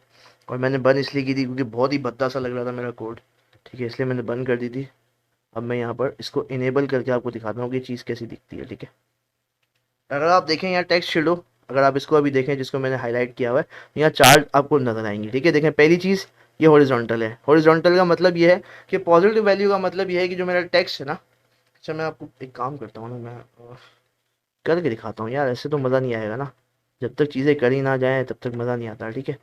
Speaker 1: और मैंने बंद इसलिए की थी क्योंकि बहुत ही भद्दा सा लग रहा था मेरा कोड, ठीक है, इसलिए मैंने बंद कर दी थी। अब मैं यहाँ पर इसको इनेबल करके आपको दिखाता हूँ कि चीज़ कैसी दिखती है, ठीक है। अगर आप देखें यहाँ टेक्स्ट शेडो, अगर आप इसको अभी देखें जिसको मैंने हाईलाइट किया हुआ है, यहाँ 4 आपको नजर आएंगी, ठीक है। देखें पहली चीज़ ये हॉरिजॉन्टल है। हॉरिजॉन्टल का मतलब ये है कि पॉजिटिव वैल्यू का मतलब ये है कि जो मेरा टेक्स्ट है ना, अच्छा मैं आपको एक काम करता हूँ ना, मैं करके दिखाता हूँ यार, ऐसे तो मज़ा नहीं आएगा ना, जब तक चीज़ें करी ना जाए तब तक मज़ा नहीं आता, ठीक है।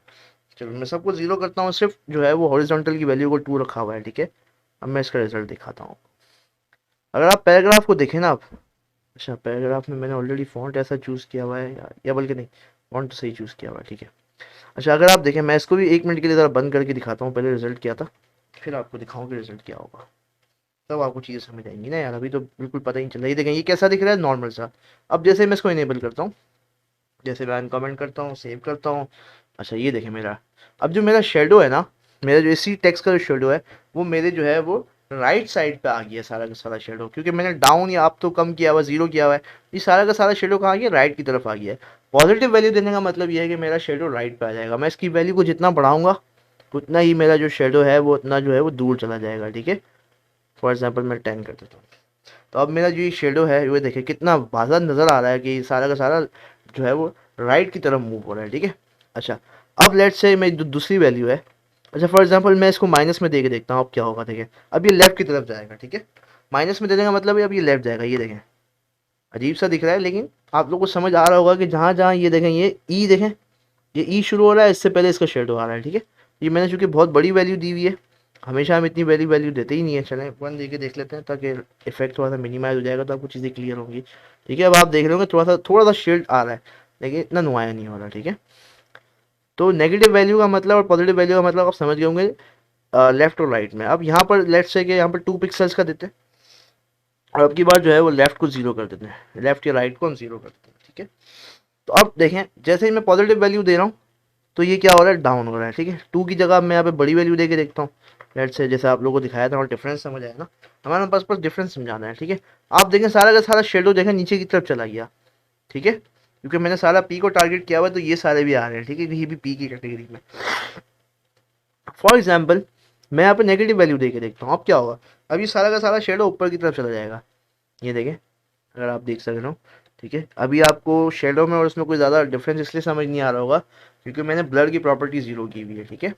Speaker 1: चलो मैं सबको 0 करता हूँ, सिर्फ जो है वो हॉरिजॉन्टल की वैल्यू को 2 रखा हुआ है, ठीक है। अब मैं इसका रिजल्ट दिखाता हूँ। अगर आप पैराग्राफ को देखें ना आप, अच्छा पैराग्राफ में मैंने ऑलरेडी फ़ॉन्ट ऐसा चूज़ किया हुआ है या बल्कि नहीं, फ़ॉन्ट तो सही चूज़ किया हुआ है, ठीक है। अच्छा अगर आप देखें मैं इसको भी 1 मिनट के लिए ज़रा बंद करके दिखाता हूँ, पहले रिजल्ट क्या था फिर आपको दिखाऊँ कि रिजल्ट क्या होगा, तब आपको चीज़ें समझ आएंगी ना यार, अभी तो बिल्कुल पता ही नहीं चल रहा। ये देखें ये कैसा दिख रहा है, नॉर्मल सा। अब जैसे मैं इसको इनेबल करता हूँ, जैसे मैं अनकमेंट करता हूँ, सेव करता हूँ, अच्छा ये देखें मेरा, अब जो मेरा शेडो है ना, मेरा जो इसी टेक्स्ट का जो शेडो है वो मेरे जो है वो राइट साइड पे आ गया सारा का सारा शेडो, क्योंकि मैंने डाउन या अप तो कम किया हुआ, 0 किया हुआ है। ये सारा का सारा शेडो कहाँ आ गया, राइट की तरफ आ गया है। पॉजिटिव वैल्यू देने का मतलब ये है कि मेरा शेडो राइट पे आ जाएगा। मैं इसकी वैल्यू को जितना बढ़ाऊंगा उतना ही मेरा जो शेडो है वो उतना जो है वो दूर चला जाएगा, ठीक है। फॉर एग्जाम्पल मैं 10 कर देता हूँ, तो अब मेरा जो ये शेडो है वो देखिए कितना वाज़ह नज़र आ रहा है कि सारा का सारा जो है वो राइट की तरफ मूव हो रहा है, ठीक है। अच्छा अब लेट्स से मेरी दूसरी वैल्यू है, अच्छा फॉर एग्जांपल मैं इसको माइनस में दे के देखता हूँ अब क्या होगा, देखिए अब ये लेफ्ट की तरफ जाएगा, ठीक है। माइनस में देने का मतलब है अब ये लेफ्ट जाएगा, ये देखें अजीब सा दिख रहा है लेकिन आप लोग को समझ आ रहा होगा कि जहाँ जहाँ ये देखें ये ई देखें, ये ई शुरू हो रहा है, इससे पहले इसका शेडो आ रहा है, ठीक है। ये मैंने चूँकि बहुत बड़ी वैल्यू दी हुई है, हमेशा हम इतनी बड़ी वैल्यू देते ही नहीं है। चलें 1 दे के देख लेते हैं ताकि इफेक्ट थोड़ा सा मिनिमाइज हो जाएगा तो आपको चीज़ें क्लियर होंगी, ठीक है। अब आप देख रहे होंगे थोड़ा सा शेड आ रहा है लेकिन इतना नुमाया नहीं हो रहा, ठीक है। तो नेगेटिव वैल्यू का मतलब और पॉजिटिव वैल्यू का मतलब आप समझ गए होंगे लेफ्ट और राइट में। अब यहाँ पर लेट्स से कि यहाँ पर 2 पिक्सल्स का देते हैं और अब की बार जो है वो लेफ्ट को 0 कर देते हैं, लेफ्ट या राइट को हम 0 कर देते हैं, ठीक है। तो अब देखें जैसे ही मैं पॉजिटिव वैल्यू दे रहा हूँ तो ये क्या हो रहा है, डाउन हो रहा है। ठीक है, 2 की जगह मैं यहाँ पे बड़ी वैल्यू दे के देखता हूँ। लेट्स से जैसे आप लोगों को दिखाया था और डिफरेंस समझ आया ना, हमारे पास बस डिफरेंस समझाना है। ठीक है, आप देखें सारा का सारा शेडो देखें नीचे की तरफ चला गया। ठीक है, क्योंकि मैंने सारा पी को टारगेट किया हुआ है तो ये सारे भी आ रहे हैं। ठीक है, ये भी पी की कैटेगरी में। फॉर एग्जाम्पल मैं यहाँ पे नेगेटिव वैल्यू दे के देखता हूँ, अब क्या होगा, अब ये सारा का सारा शेडो ऊपर की तरफ चला जाएगा। ये देखें, अगर आप देख सक रहे हो। ठीक है, अभी आपको शेडो में और उसमें कोई ज़्यादा डिफरेंस इसलिए समझ नहीं आ रहा होगा क्योंकि मैंने ब्लर की प्रॉपर्टी जीरो की हुई है। ठीक है,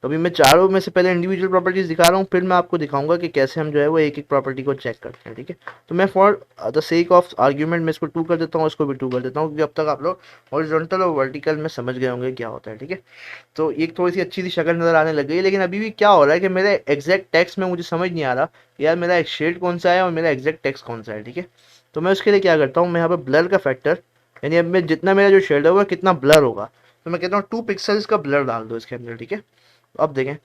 Speaker 1: तो अभी मैं चारों में से पहले इंडिविजुअल प्रॉपर्टीज दिखा रहा हूँ, फिर मैं आपको दिखाऊंगा कि कैसे हम जो है वो एक एक प्रॉपर्टी को चेक करते हैं। ठीक है, तो मैं for the sake of argument मैं इसको 2 कर देता हूँ, इसको भी 2 कर देता हूँ, क्योंकि अब तक आप लोग हॉरिजॉन्टल और वर्टिकल में समझ गए होंगे क्या होता है। ठीक है, तो एक थोड़ी सी अच्छी सी शक्ल नज़र आने लग गई है, लेकिन अभी भी क्या हो रहा है कि मेरे एग्जैक्ट टेक्स्ट में मुझे समझ नहीं आ रहा यार मेरा एक शेड कौन सा है और मेरा एग्जैक्ट टेक्स्ट कौन सा है। ठीक है, तो मैं उसके लिए क्या करता हूँ, मैं यहाँ पर ब्लर का फैक्टर, यानी अब मैं जितना मेरा जो शेड होगा कितना ब्लर होगा, तो मैं कहता हूँ 2 पिक्सल्स का ब्लर डाल दो इसके अंदर। ठीक है, तो अब देखें,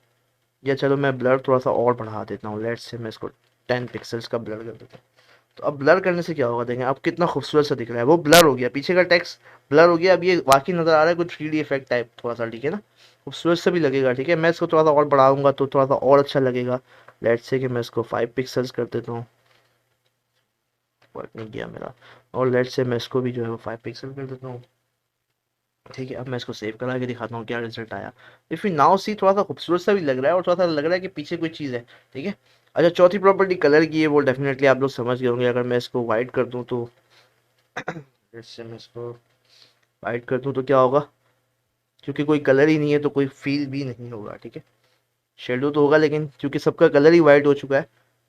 Speaker 1: या चलो मैं ब्लर थोड़ा सा और बढ़ा देता हूँ, लेट्स से मैं इसको 10 पिक्सल्स का ब्लर कर देता हूँ। तो अब ब्लर करने से क्या होगा, देखें अब कितना खूबसूरत सा दिख रहा है, वो ब्लर हो गया, पीछे का टेक्स्ट ब्लर हो गया, अब ये वाकई नज़र आ रहा है कुछ 3D इफेक्ट टाइप थोड़ा सा। ठीक है ना, खूबसूरत सा भी लगेगा। ठीक है, मैं इसको थोड़ा सा और बढ़ाऊंगा तो थोड़ा सा और अच्छा लगेगा। लेट्स से कि मैं इसको 5 पिक्सल्स कर देता हूँ, वर्क नहीं किया मेरा, और लेट्स से मैं इसको भी जो है वो 5 पिक्सल कर देता हूँ। ठीक है, अब मैं इसको सेव करा के दिखाता हूँ क्या रिजल्ट आया। इफ़ यू नाउ सी, थोड़ा सा खूबसूरत सा भी लग रहा है और थोड़ा सा लग रहा है कि पीछे कोई चीज़ है। ठीक है, अच्छा चौथी प्रॉपर्टी कलर की है, वो डेफिनेटली आप लोग समझ गए होंगे। अगर मैं इसको वाइट कर दूँ तो जैसे मैं इसको वाइट कर दूँ तो क्या होगा, क्योंकि कोई कलर ही नहीं है तो कोई फील भी नहीं होगा। ठीक है, शेडो तो होगा लेकिन क्योंकि सबका कलर ही वाइट हो चुका है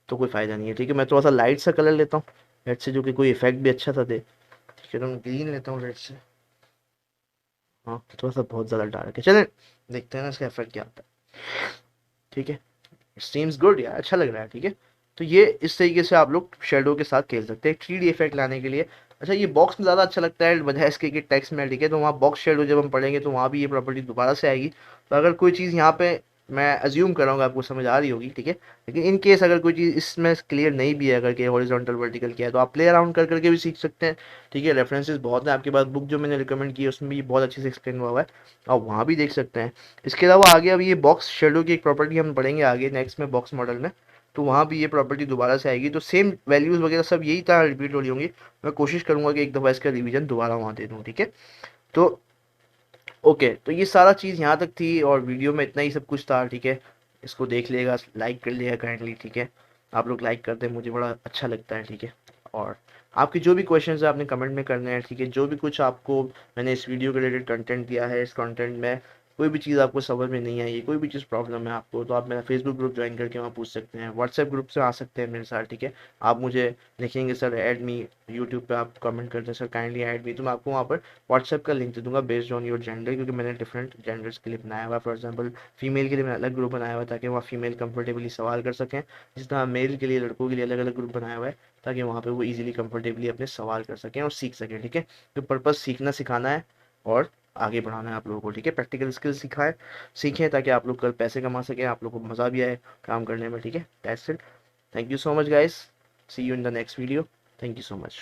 Speaker 1: तो कोई फ़ायदा नहीं है। ठीक है, मैं थोड़ा सा लाइट सा कलर लेता हूँ रेड से, जो कि कोई इफेक्ट भी अच्छा सा दे। ठीक है, तो मैं ग्रीन लेता हूँ रेड से। हाँ, थोड़ा सा बहुत ज़्यादा डार्क है, चलें देखते हैं ना इसका इफेक्ट क्या आता है। ठीक है, सीम्स गुड यार, अच्छा लग रहा है। ठीक है, तो ये इस तरीके से आप लोग शेडो के साथ खेल सकते हैं 3D इफेक्ट लाने के लिए। अच्छा, ये बॉक्स में ज़्यादा अच्छा लगता है बजाय इसके कि टेक्स्ट में। ठीक है, तो वहाँ बॉक्स शेडो जब हम पढ़ेंगे तो वहाँ भी ये प्रॉपर्टी दोबारा से आएगी। तो अगर कोई चीज़ यहाँ पे मैं अज्यूम करूँगा आपको समझ आ रही होगी। ठीक है, लेकिन इन केस अगर कोई चीज़ इसमें क्लियर नहीं भी है, अगर कि हॉरिजॉन्टल वर्टिकल क्या है, तो आप प्ले अराउंड कर करके भी सीख सकते हैं। ठीक है, रेफरेंसेस बहुत हैं आपके पास, बुक जो मैंने रिकमेंड की है उसमें भी बहुत अच्छे से एक्सप्लेन हुआ है, आप वहाँ भी देख सकते हैं। इसके अलावा आगे अब ये बॉक्स शेडो की एक प्रॉपर्टी हम पढ़ेंगे आगे नेक्स्ट में बॉक्स मॉडल में, तो वहाँ भी ये प्रॉपर्टी दोबारा से आएगी। तो सेम वैल्यूज़ वगैरह सब यही तरह रिपीट हो रही होंगी। मैं कोशिश करूँगा कि एक दफ़ा इसका रिवीजन दोबारा वहाँ दे दूँ। ठीक है, तो ओके, तो ये सारा चीज़ यहाँ तक थी और वीडियो में इतना ही सब कुछ था। ठीक है, इसको देख लिएगा, लाइक कर लिएगा काइंडली। ठीक है, आप लोग लाइक करते हैं मुझे बड़ा अच्छा लगता है। ठीक है, और आपके जो भी क्वेश्चंस है आपने कमेंट में करने हैं। ठीक है, जो भी कुछ आपको मैंने इस वीडियो के रिलेटेड कंटेंट दिया है, इस कंटेंट में कोई भी चीज़ आपको समझ में नहीं आई, कोई भी चीज़ प्रॉब्लम है आपको, तो आप मेरा फेसबुक ग्रुप ज्वाइन करके वहाँ पूछ सकते हैं, व्हाट्सएप ग्रुप से आ सकते हैं मेरे साथ। ठीक है, आप मुझे लिखेंगे सर ऐड मी, यूट्यूब पे आप कमेंट करते हैं सर काइंडली ऐड मी, तो मैं आपको वहाँ पर व्हाट्सएप का लिंक दे दूंगा बेस्ड ऑन योर जेंडर, क्योंकि मैंने डिफरेंट जेंडर्स के लिए बनाया हुआ है। फॉर एग्जांपल फीमेल के लिए मैंने अलग ग्रुप बनाया हुआ है ताकि वहाँ फीमेल कंफर्टेबली सवाल कर सकें, जिस तरह मेल के लिए लड़कों के लिए अलग अलग ग्रुप बनाया हुआ है ताकि वहाँ पे वो इजीली कंफर्टेबली अपने सवाल कर सकें और सीख सकें। ठीक है, तो पर्पज़ सीखना सिखाना है और आगे बढ़ाना है आप लोगों को। ठीक है, प्रैक्टिकल स्किल्स सिखाएं, सीखें ताकि आप लोग कल पैसे कमा सकें, आप लोग को मज़ा भी आए काम करने में। ठीक है, that's it, thank you so much guys, see you in the next video, thank you so much.